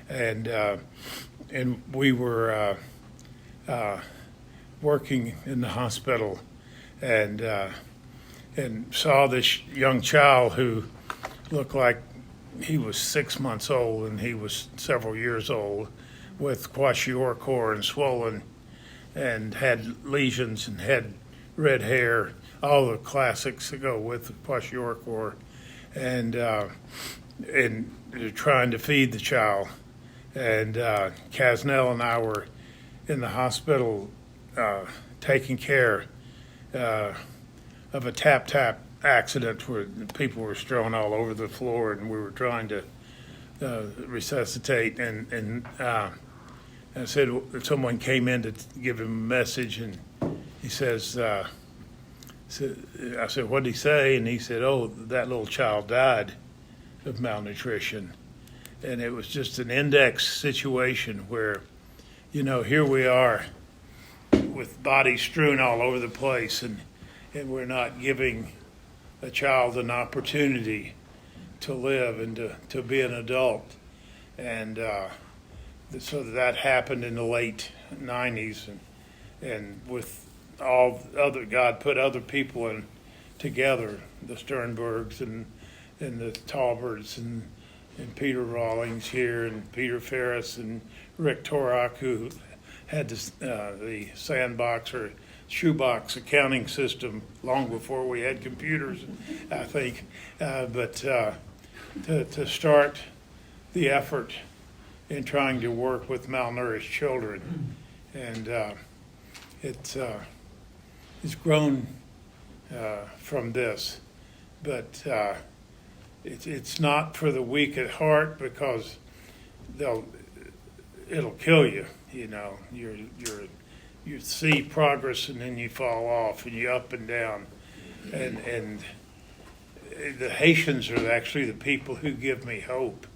And we were working in the hospital and saw this young child who looked like he was 6 months old and he was several years old, with kwashiorkor and swollen, and had lesions and had red hair, all the classics that go with kwashiorkor, and they're trying to feed the child. And Casnell and I were in the hospital taking care of a tap-tap accident where people were strewn all over the floor, and we were trying to resuscitate. And I said, someone came in to give him a message, and he says, I said, what did he say? And he said, oh, that little child died of malnutrition. And it was just an index situation where, you know, here we are with bodies strewn all over the place, and we're not giving a child an opportunity to live and to be an adult. And so that happened in the late 90s, and with all other, God put other people in together, the Sternbergs and the Talberts and Peter Rawlings here, and Peter Ferris and Rick Torak, who had the sandbox or shoebox accounting system long before we had computers, I think. But to start the effort in trying to work with malnourished children, and it's grown from this, but it's not for the weak at heart, because it'll kill you. You know, you see progress and then you fall off, and you're up and down, and the Haitians are actually the people who give me hope.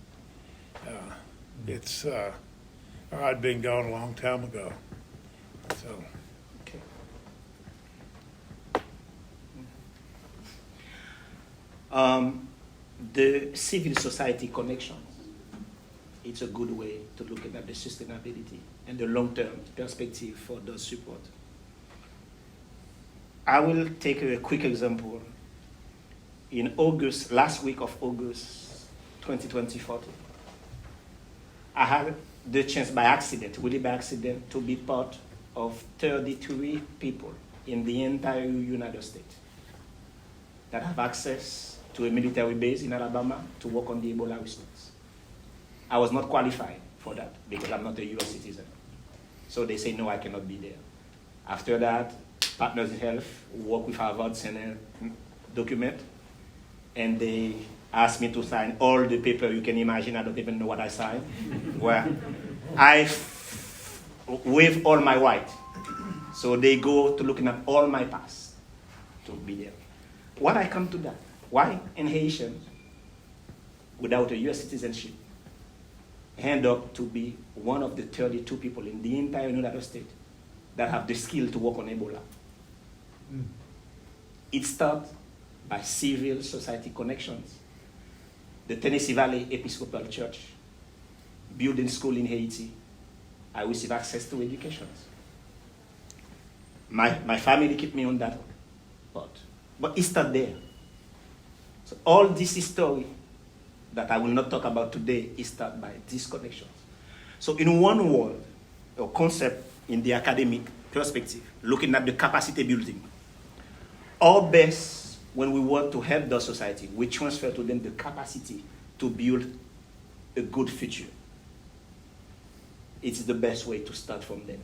I'd been gone a long time ago, so. Okay. The civil society connections, it's a good way to look at the sustainability and the long-term perspective for those support. I will take a quick example. In August, last week of August 2020, I had the chance by accident, really by accident, to be part of 33 people in the entire United States that have access to a military base in Alabama to work on the Ebola response. I was not qualified for that because I'm not a US citizen. So they say, no, I cannot be there. After that, Partners in Health work with Harvard, sent a document, and they asked me to sign all the paper you can imagine. I don't even know what I signed, where I waive all my right. So they go to looking at all my past to be there. Why I come to that? Why in Haitian, without a US citizenship, end up to be one of the 32 people in the entire United States that have the skill to work on Ebola? It starts by civil society connections. The Tennessee Valley Episcopal Church, building school in Haiti, I receive access to education. My family keep me on that part. But it starts there. So all this history that I will not talk about today is started by these connections. So in one word, or concept in the academic perspective, looking at the capacity building. Our best, when we want to help the society, we transfer to them the capacity to build a good future. It's the best way to start from them.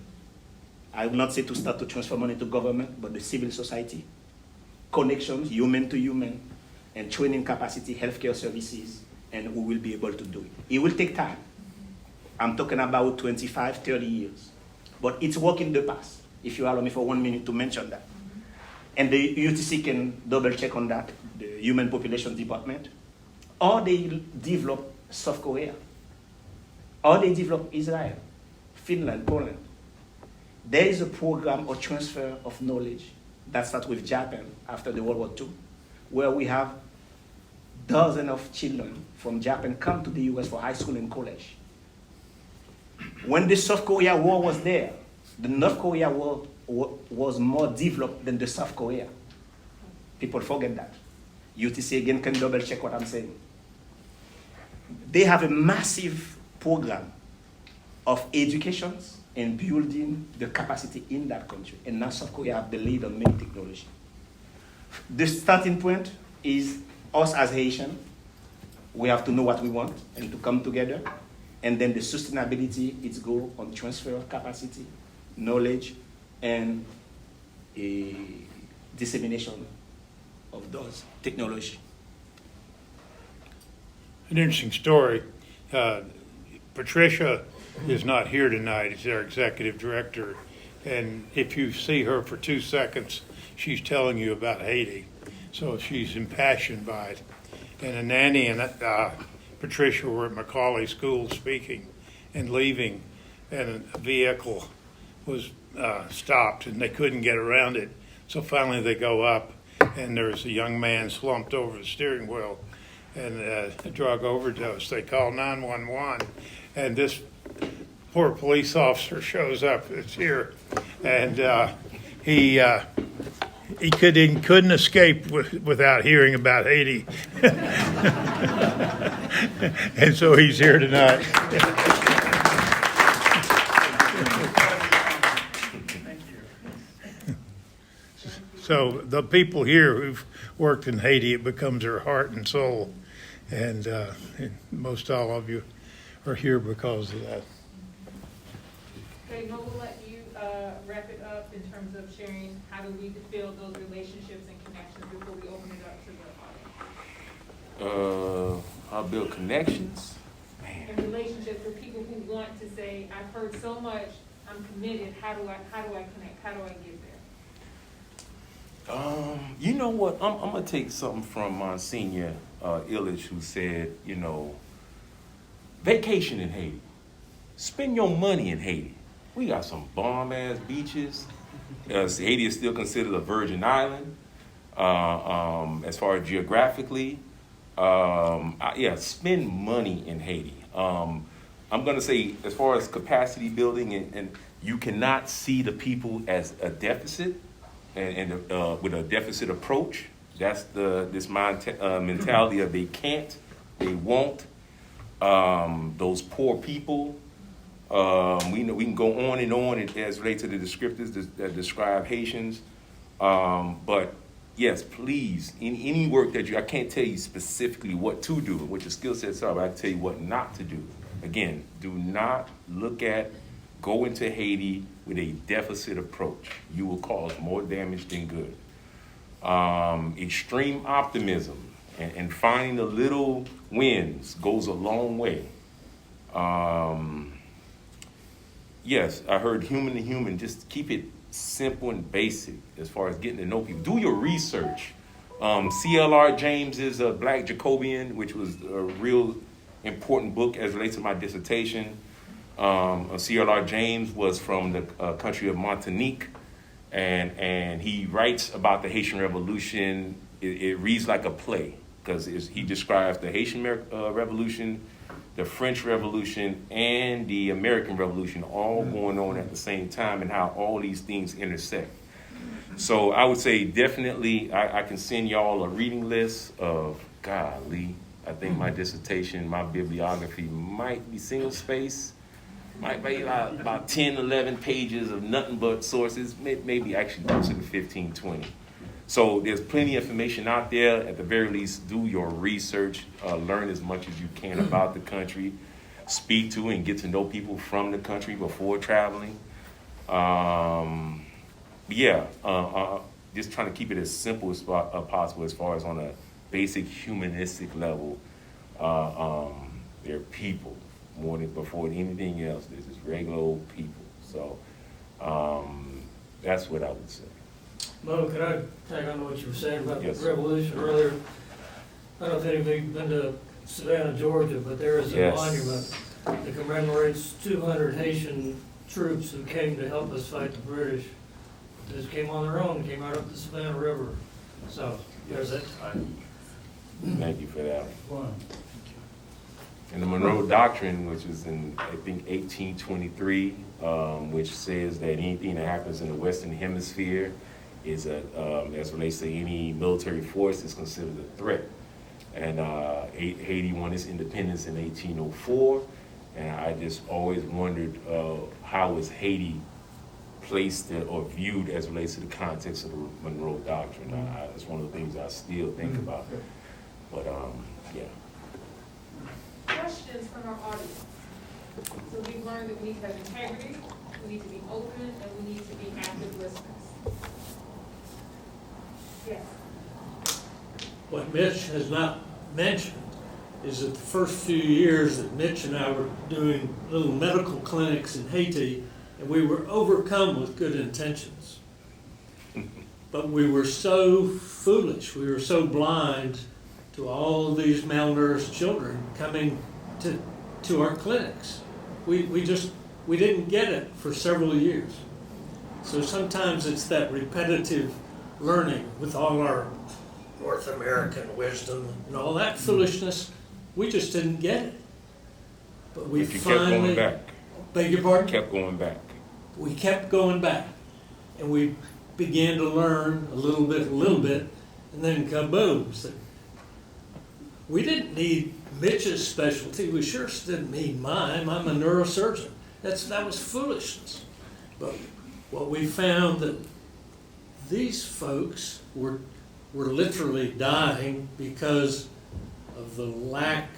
I will not say to start to transfer money to government, but the civil society, connections, human to human, and training capacity, healthcare services, and we will be able to do it. It will take time. I'm talking about 25, 30 years. But it's work in the past, if you allow me for 1 minute to mention that. And the UTC can double check on that, the Human Population Department. Or they develop South Korea. Or they develop Israel, Finland, Poland. There is a program of transfer of knowledge that starts with Japan after the World War II, where we have dozens of children from Japan come to the US for high school and college. When the South Korea war was there, the North Korea war was more developed than the South Korea. People forget that. UTC again can double check what I'm saying. They have a massive program of education and building the capacity in that country. And now South Korea have the lead on many technology. The starting point is us as Haitians. We have to know what we want and to come together. And then the sustainability, it's go on transfer of capacity, knowledge, and a dissemination of those technology. An interesting story. Patricia is not here tonight. She's our executive director. And if you see her for 2 seconds, she's telling you about Haiti. So she's impassioned by it. And a nanny and Patricia were at Macaulay School speaking and leaving, and a vehicle was stopped and they couldn't get around it. So finally they go up and there's a young man slumped over the steering wheel and a drug overdose. They call 911 and this poor police officer shows up. It's here, and he couldn't escape without hearing about Haiti, and so he's here tonight. So the people here who've worked in Haiti, it becomes their heart and soul, and most all of you are here because of that. Okay, Mo, we'll let you wrap it up in terms of sharing how do we build those relationships and connections before we open it up to the audience. I'll build connections. And relationships with people who want to say, I've heard so much, I'm committed. How do I connect? How do I get there? You know what? I'm gonna take something from Monsignor Illich, who said, vacation in Haiti. Spend your money in Haiti. We got some bomb-ass beaches. Haiti is still considered a virgin island as far as geographically. Spend money in Haiti. I'm going to say, as far as capacity building, and you cannot see the people as a deficit and with a deficit approach. That's this mentality of they can't, they won't. Those poor people. We can go on and on as relates to the descriptors that describe Haitians. But yes, please, in any work that I can't tell you specifically what to do, what your skill sets are, but I can tell you what not to do. Again, do not go into Haiti with a deficit approach. You will cause more damage than good. Extreme optimism and finding the little wins goes a long way. Yes, I heard human to human. Just keep it simple and basic as far as getting to know people. Do your research. C.L.R. James's Black Jacobian, which was a real important book as relates to my dissertation. C.L.R. James was from the country of Martinique, and he writes about the Haitian Revolution. It reads like a play because he describes the Haitian Revolution, the French Revolution, and the American Revolution all going on at the same time, and how all these things intersect. So I would say definitely I can send y'all a reading list of, golly, I think my dissertation, my bibliography might be single space. might be about 10, 11 pages of nothing but sources, maybe actually closer to 15, 20. So there's plenty of information out there. At the very least, do your research, learn as much as you can about the country, speak to and get to know people from the country before traveling. Just trying to keep it as simple as possible as far as on a basic humanistic level. They're people more than before anything else. They're just regular old people. So that's what I would say. Mo, could I tag on to what you were saying about Yes. the revolution earlier? I don't know if anybody's been to Savannah, Georgia, but there is a Yes. monument that commemorates 200 Haitian troops who came to help us fight the British. They just came on their own, came out up the Savannah River. So there's that. Thank you for that. And the Monroe Doctrine, which was in, I think, 1823, which says that anything that happens in the Western Hemisphere is as relates to any military force is considered a threat. And Haiti won its independence in 1804, and I just always wondered how was Haiti placed or viewed as relates to the context of the Monroe Doctrine. It's one of the things I still think about. But yeah. Questions from our audience? So we've learned that we need to have integrity, we need to be open, and we need to be active listeners. Yes. What Mitch has not mentioned is that the first few years that Mitch and I were doing little medical clinics in Haiti, and we were overcome with good intentions. But we were so foolish, we were so blind to all of these malnourished children coming to our clinics. We didn't get it for several years. So sometimes it's that repetitive learning with all our North American wisdom and all that foolishness, we just didn't get it. But we But you finally... kept going back. Beg your pardon? Kept going back. We kept going back. And we began to learn a little bit, and then kaboom. So we didn't need Mitch's specialty. We sure didn't need mine. I'm a neurosurgeon. That was foolishness. But what we found that these folks were literally dying because of the lack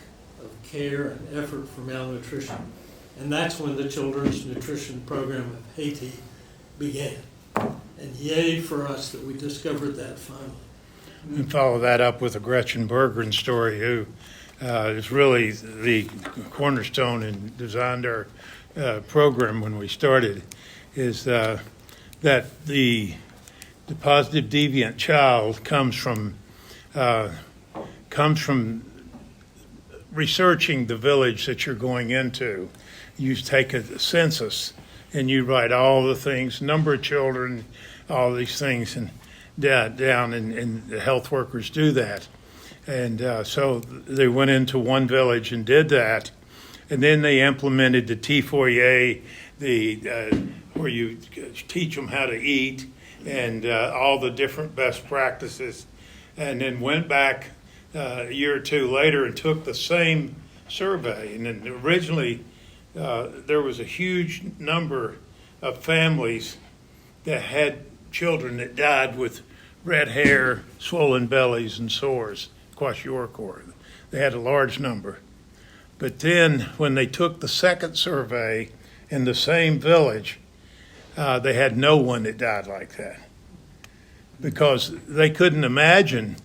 of care and effort for malnutrition. And that's when the Children's Nutrition Program of Haiti began. And yay for us that we discovered that finally. And follow that up with a Gretchen Berggren story, who is really the cornerstone and designed our program when we started, is that the positive deviant child comes from researching the village that you're going into. You take a census and you write all the things, number of children, all these things, and down, and the health workers do that. And so they went into one village and did that, and then they implemented the T4A, where you teach them how to eat, and all the different best practices, and then went back a year or two later and took the same survey. And then originally there was a huge number of families that had children that died with red hair, swollen bellies, and sores, kwashiorkor. They had a large number. But then when they took the second survey in the same village, they had no one that died like that, because they couldn't imagine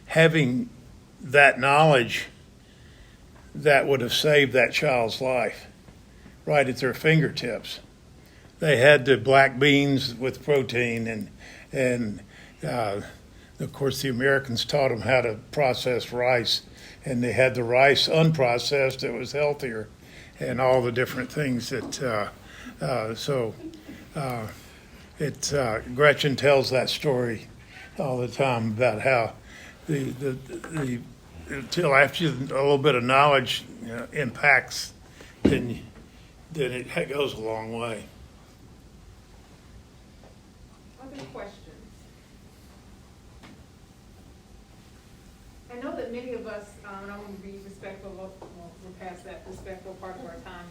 having that knowledge that would have saved that child's life right at their fingertips. They had the black beans with protein, and of course the Americans taught them how to process rice, and they had the rice unprocessed that was healthier, and all the different things that Gretchen tells that story all the time about how until after a little bit of knowledge impacts, then it goes a long way. Other questions? I know that many of us, and I want to be respectful of, well, we're past that respectful part of our time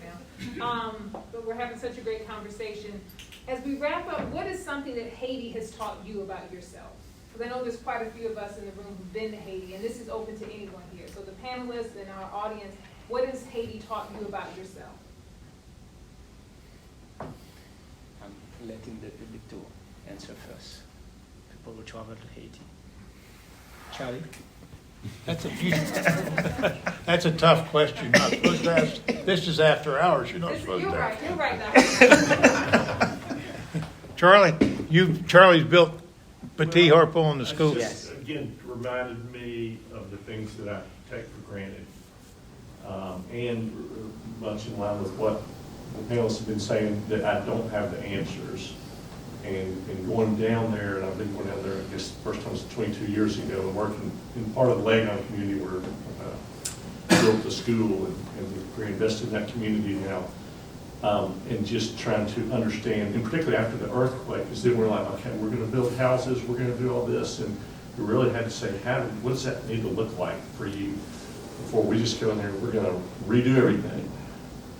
now, but we're having such a great conversation. As we wrap up, what is something that Haiti has taught you about yourself? Because I know there's quite a few of us in the room who've been to Haiti, and this is open to anyone here. So the panelists and our audience, what has Haiti taught you about yourself? I'm letting the public to answer first. People who travel to Haiti. Charlie? That's a tough question. You're not supposed to ask. This is after hours. You're not supposed You're to right, ask. you're right now. Charlie's built Petit Harpo in the school. Yes. Again, reminded me of the things that I take for granted. And much in line with what the panelists have been saying, that I don't have the answers. And going down there, and I've been going down there, I guess the first time was 22 years ago, and working in part of the Legon community where built the school and we're invested in that community now. And just trying to understand, and particularly after the earthquake, because then we're like, okay, we're gonna build houses, we're gonna do all this, and we really had to say, what does that need to look like for you before we just go in there, we're gonna redo everything.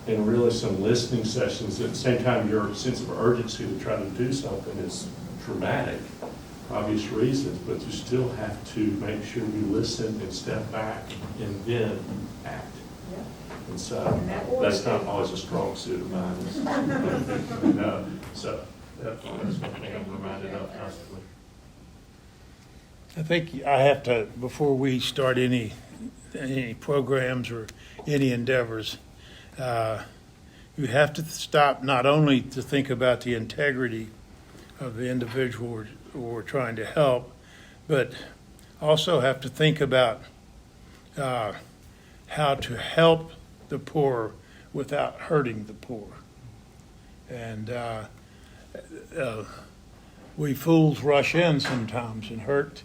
And really some listening sessions, at the same time, your sense of urgency to try to do something is dramatic, for obvious reasons, but you still have to make sure you listen and step back and then act. And so that's not always a strong suit of mine. No, so that's one thing I'm reminded of constantly. I think I have to, before we start any programs or any endeavors, you have to stop not only to think about the integrity of the individual we're trying to help, but also have to think about how to help the poor without hurting the poor. And we fools rush in sometimes and hurt.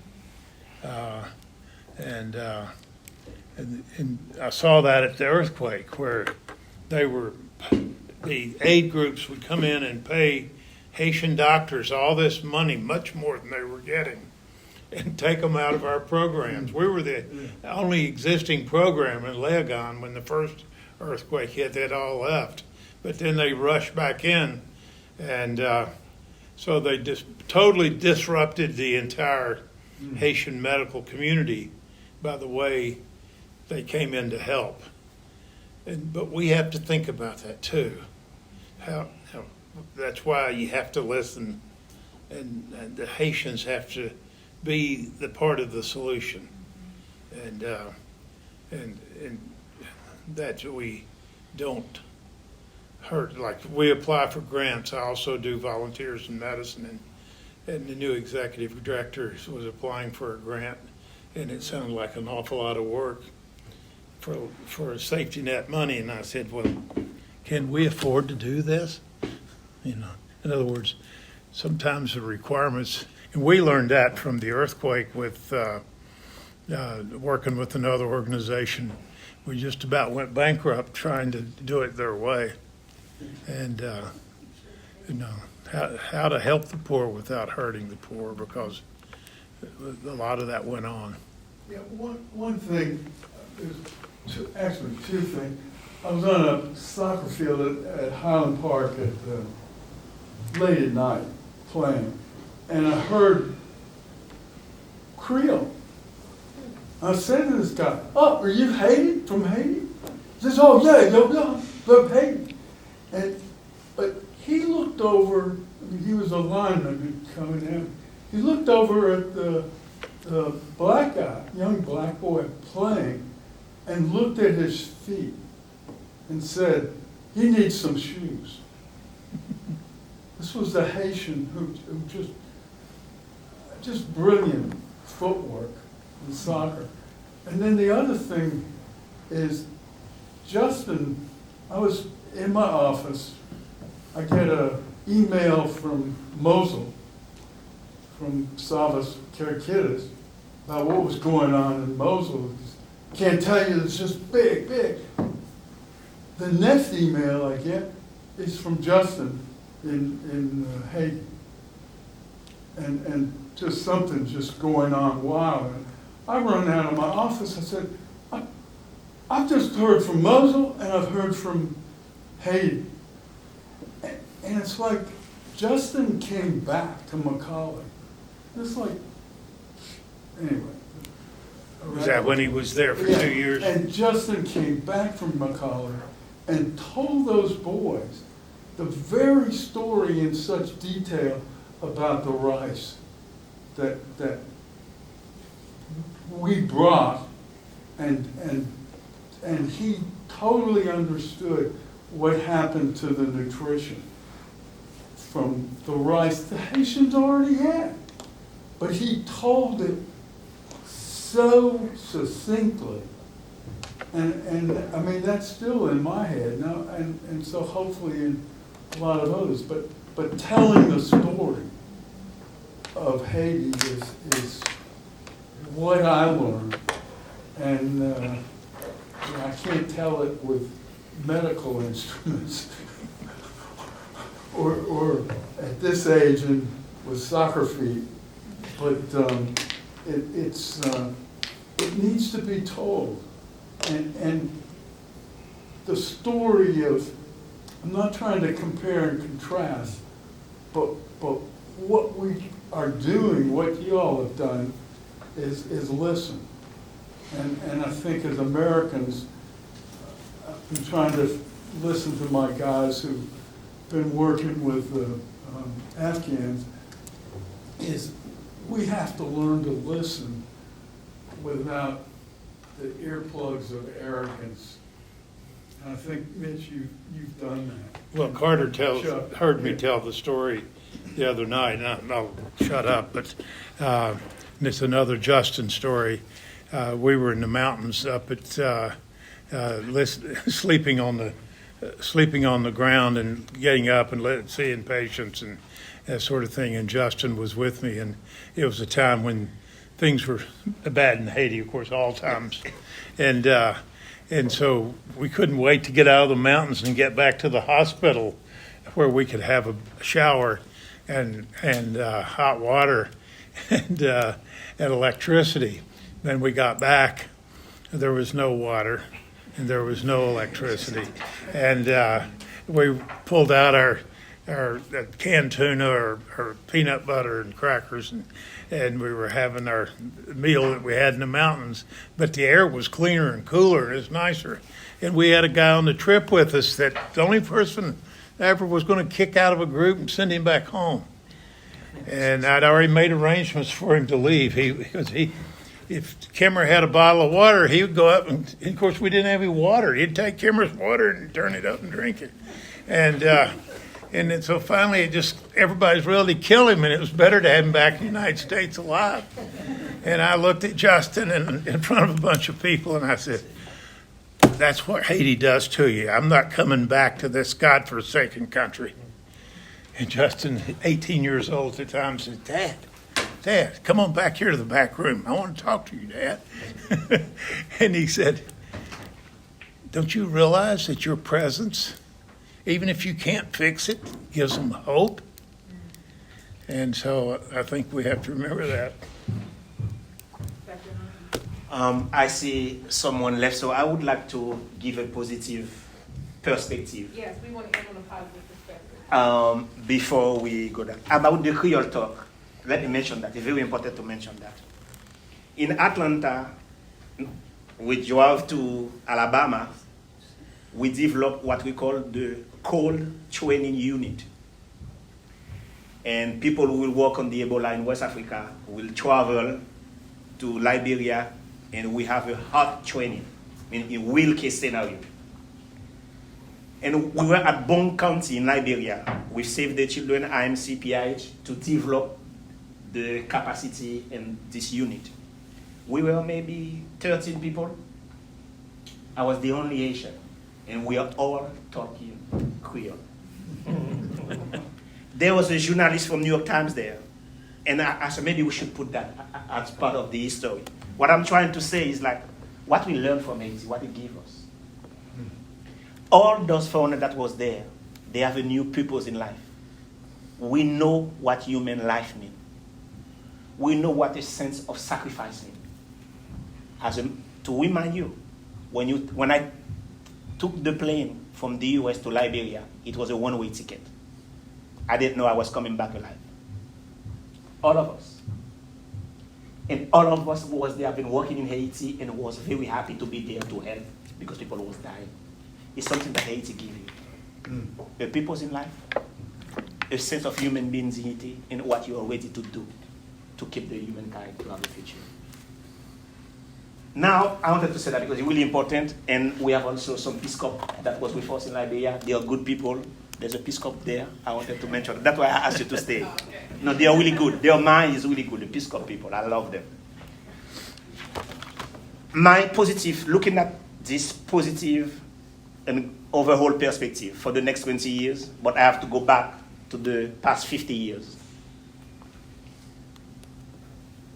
And I saw that at the earthquake, where the aid groups would come in and pay Haitian doctors all this money, much more than they were getting, and take them out of our programs. We were the only existing program in Legon when the first earthquake hit. They'd all left, but then they rushed back in, and so they just totally disrupted the entire Haitian medical community by the way they came in to help. But we have to think about that too. How that's why you have to listen, and the Haitians have to be the part of the solution, and that we don't hurt. Like we apply for grants. I also do volunteers in medicine, and the new executive director was applying for a grant, and it sounded like an awful lot of work for safety net money. And I said, well, can we afford to do this? You know, in other words, sometimes the requirements, and we learned that from the earthquake with working with another organization. We just about went bankrupt trying to do it their way. And, you know, how to help the poor without hurting the poor, because a lot of that went on. Yeah, one thing, actually two things. I was on a soccer field at Highland Park late at night playing, and I heard Creole. I said to this guy, "Oh, are you Haiti, from Haiti?" He says, "Oh yeah, from Haiti." But he looked over. I mean, he was a lineman coming in. He looked over at the black guy, young black boy playing, and looked at his feet and said, "He needs some shoes." This was the Haitian who just brilliant footwork in soccer. And then the other thing is, Justin, I was in my office, I get an email from Mosul, from Savas Karakitis, about what was going on in Mosul. Can't tell you, it's just big. The next email I get is from Justin in Haiti. And just something just going on wild. And I run out of my office. I said, I've just heard from Mosul and I've heard from Haiti. And it's like Justin came back to Macaulay. It's like, anyway. Was that when he was there for 2 years? And Justin came back from Macaulay and told those boys the very story in such detail about the rice that we brought, and he totally understood what happened to the nutrition from the rice the Haitians already had. But he told it so succinctly. And I mean, that's still in my head now, and so hopefully in a lot of others. But telling the story of Haiti is what I learned. And I can't tell it with medical instruments or at this age and with soccer feet. But it needs to be told. And the story of, I'm not trying to compare and contrast, but what we are doing, what you all have done, is listen. And I think as Americans, I'm trying to listen to my guys who've been working with the Afghans, is we have to learn to listen without the earplugs of arrogance. And I think, Mitch, you've done that. Well, Carter heard me tell the story the other night, and I'll shut up, but it's another Justin story. We were in the mountains up at sleeping on the ground and getting up and seeing patients and that sort of thing. And Justin was with me, and it was a time when things were bad in Haiti, of course, all times, and so we couldn't wait to get out of the mountains and get back to the hospital where we could have a shower and hot water and electricity. Then we got back, there was no water and there was no electricity, and we pulled out our canned tuna or peanut butter and crackers, and we were having our meal that we had in the mountains, but the air was cleaner and cooler and it was nicer. And we had a guy on the trip with us that the only person ever was going to kick out of a group and send him back home. And I'd already made arrangements for him to leave. If Kimmer had a bottle of water, he would go up, and of course we didn't have any water. He'd take Kimmer's water and turn it up and drink it. And then so finally everybody's ready to kill him, and it was better to have him back in the United States alive. And I looked at Justin in front of a bunch of people, and I said, that's what Haiti does to you. I'm not coming back to this godforsaken country. And Justin, 18 years old at the time, said, Dad, come on back here to the back room. I want to talk to you, Dad. And he said, don't you realize that your presence, even if you can't fix it, gives them hope? And so I think we have to remember that. I see someone left, so I would like to give a positive perspective. Yes, we want to end on a positive perspective. Before we go down. About the Creole talk, let me mention that. It's very important to mention that. In Atlanta, we drove to Alabama, we developed what we call the cold training unit. And people who will work on the Ebola in West Africa will travel to Liberia, and we have a hot training in real case scenario. And we were at Bong County in Liberia with Save the Children, IMC, PIH, to develop the capacity in this unit. We were maybe 13 people. I was the only Asian, and we are all talking Creole. There was a journalist from New York Times there, and I said maybe we should put that as part of the history. What I'm trying to say is like what we learned from Haiti, what it gave us. All those foreigners that was there, they have a new purpose in life. We know what human life means. We know what a sense of sacrifice means. to remind you, when I took the plane from the US to Liberia, it was a one-way ticket. I didn't know I was coming back alive. All of us. And all of us was there, have been working in Haiti and was very happy to be there to help because people was dying. It's something that Haiti gives you. A purpose in life, a sense of human being dignity, and what you are ready to do to keep the humankind to have a future. Now, I wanted to say that because it's really important, and we have also some Peace Corps that was with us in Liberia. They are good people. There's a Peace Corps there. I wanted to mention that. That's why I asked you to stay. No, they are really good. Their mind is really good, the Peace Corps people. I love them. My positive, looking at this positive and overall perspective for the next 20 years, but I have to go back to the past 50 years.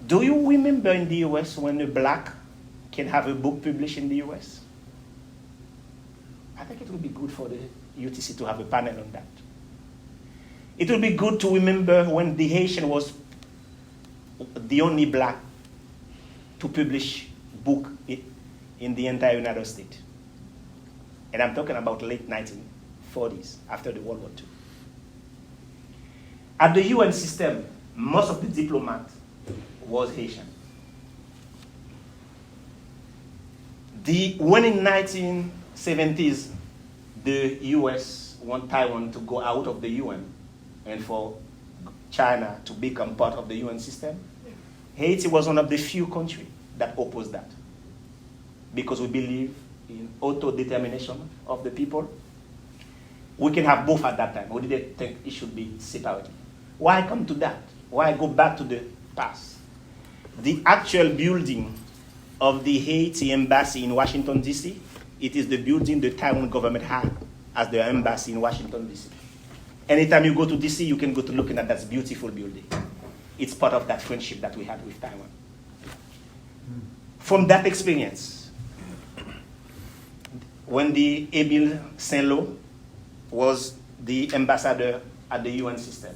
Do you remember in the US when a black can have a book published in the US? I think it would be good for the UTC to have a panel on that. It would be good to remember when the Haitian was the only black to publish book in the entire United States. And I'm talking about late 1940s, after the World War II. At the UN system, most of the diplomats was Haitian. When in 1970s, the US want Taiwan to go out of the UN and for China to become part of the UN system, Haiti was one of the few countries that opposed that. Because we believe in auto-determination of the people. We can have both at that time. We didn't think it should be separated. Why come to that? Why go back to the past? The actual building of the Haiti embassy in Washington, D.C., it is the building the Taiwan government had as their embassy in Washington, D.C. Anytime you go to D.C., you can go to looking at that beautiful building. It's part of that friendship that we had with Taiwan. From that experience, when the Emile Saint-Lô was the ambassador at the UN system,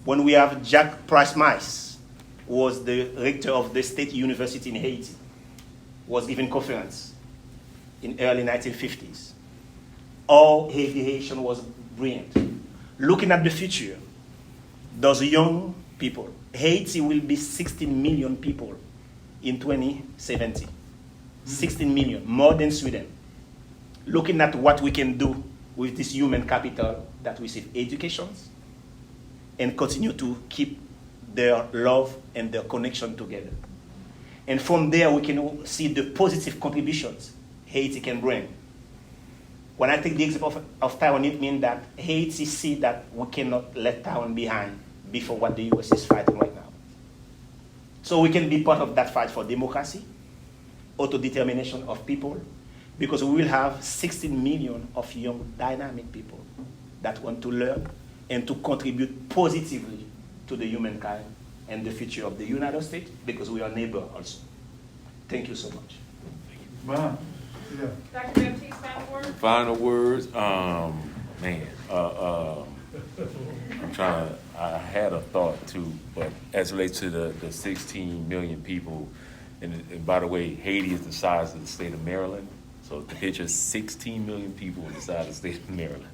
when we have Jacques Price-Mice, who was the rector of the State University in Haiti, was giving conference in early 1950s. All aviation was brilliant. Looking at the future, those young people, Haiti will be 16 million people in 2070. 16 million, more than Sweden. Looking at what we can do with this human capital that we see, education, and continue to keep their love and their connection together. And from there, we can see the positive contributions Haiti can bring. When I take the example of Taiwan, it means that Haiti see that we cannot let Taiwan behind before what the US is fighting right now. So we can be part of that fight for democracy, autodetermination of people, because we will have 16 million of young, dynamic people that want to learn and to contribute positively to the humankind and the future of the United States, because we are neighbor also. Thank you so much. Wow. Yeah. Dr. Baptiste, final word? Final words, I'm trying to, I had a thought too, but as it relates to the 16 million people, and by the way, Haiti is the size of the state of Maryland, so the picture is 16 million people in the size of the state of Maryland.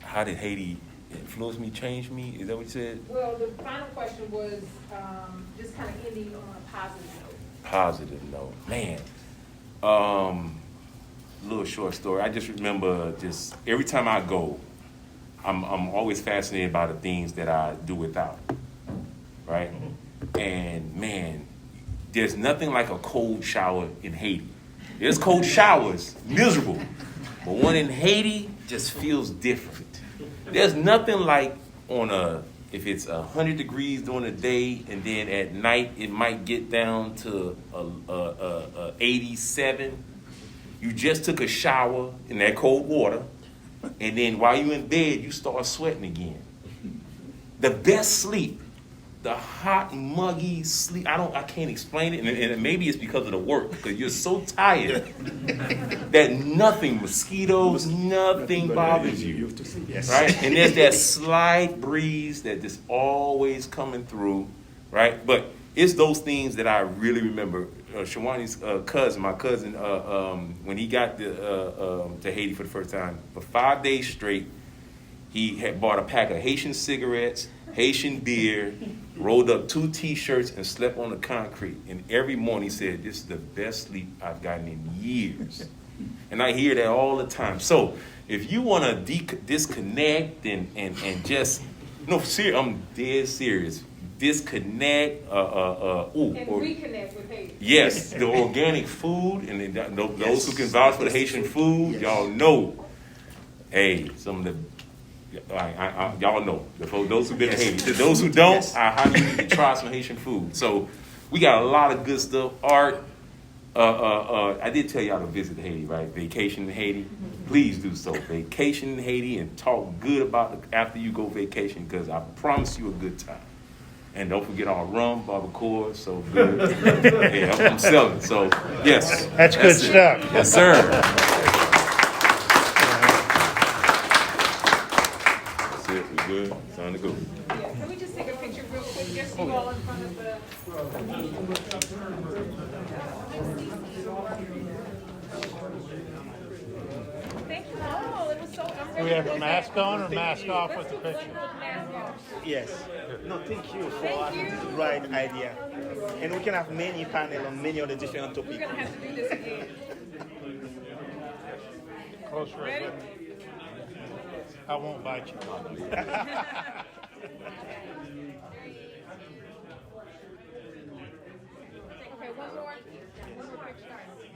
How did Haiti influence me, change me? Is that what you said? Well, the final question was just kind of ending on a positive note. Positive note, man. Little short story. I just remember, just every time I go, I'm always fascinated by the things that I do without, right? And man, there's nothing like a cold shower in Haiti. There's cold showers, miserable, but one in Haiti just feels different. There's nothing like if it's 100 degrees during the day and then at night it might get down to 87. You just took a shower in that cold water, and then while you're in bed, you start sweating again. The best sleep, the hot, muggy sleep, I can't explain it, and maybe it's because of the work, because you're so tired that nothing, mosquitoes, nothing bothers you, Yes. right? And there's that slight breeze that is always coming through, right? But it's those things that I really remember. Shawani's cousin, my cousin, when he got to Haiti for the first time, for 5 days straight, he had bought a pack of Haitian cigarettes, Haitian beer, rolled up 2 T-shirts, and slept on the concrete. And every morning he said, "This is the best sleep I've gotten in years." And I hear that all the time. So if you want to disconnect and just, no, I'm dead serious. Disconnect, reconnect with Haiti. Yes, the organic food, and those who can vouch for the Haitian food, y'all know. Hey, some of the, y'all know. Those who've been to Haiti. To those who don't, I highly need to try some Haitian food. So we got a lot of good stuff. Art. I did tell y'all to visit Haiti, right? Vacation in Haiti. Please do so. Vacation in Haiti and talk good about it after you go vacation, because I promise you a good time. And don't forget our rum, barbacoa, so good. Yeah, I'm selling. So, yes. That's good stuff. Yes, sir. That's it. We good? Time to go. Yeah, can we just take a picture real quick, just you all in front of the... Thank you all. It was so... Do we have a mask on or mask off with the picture? Yes. No, thank you for having this right idea. And we can have many panels on many other different topics. We're going to have to do this again. Close ready? I won't bite you. Okay, one more picture.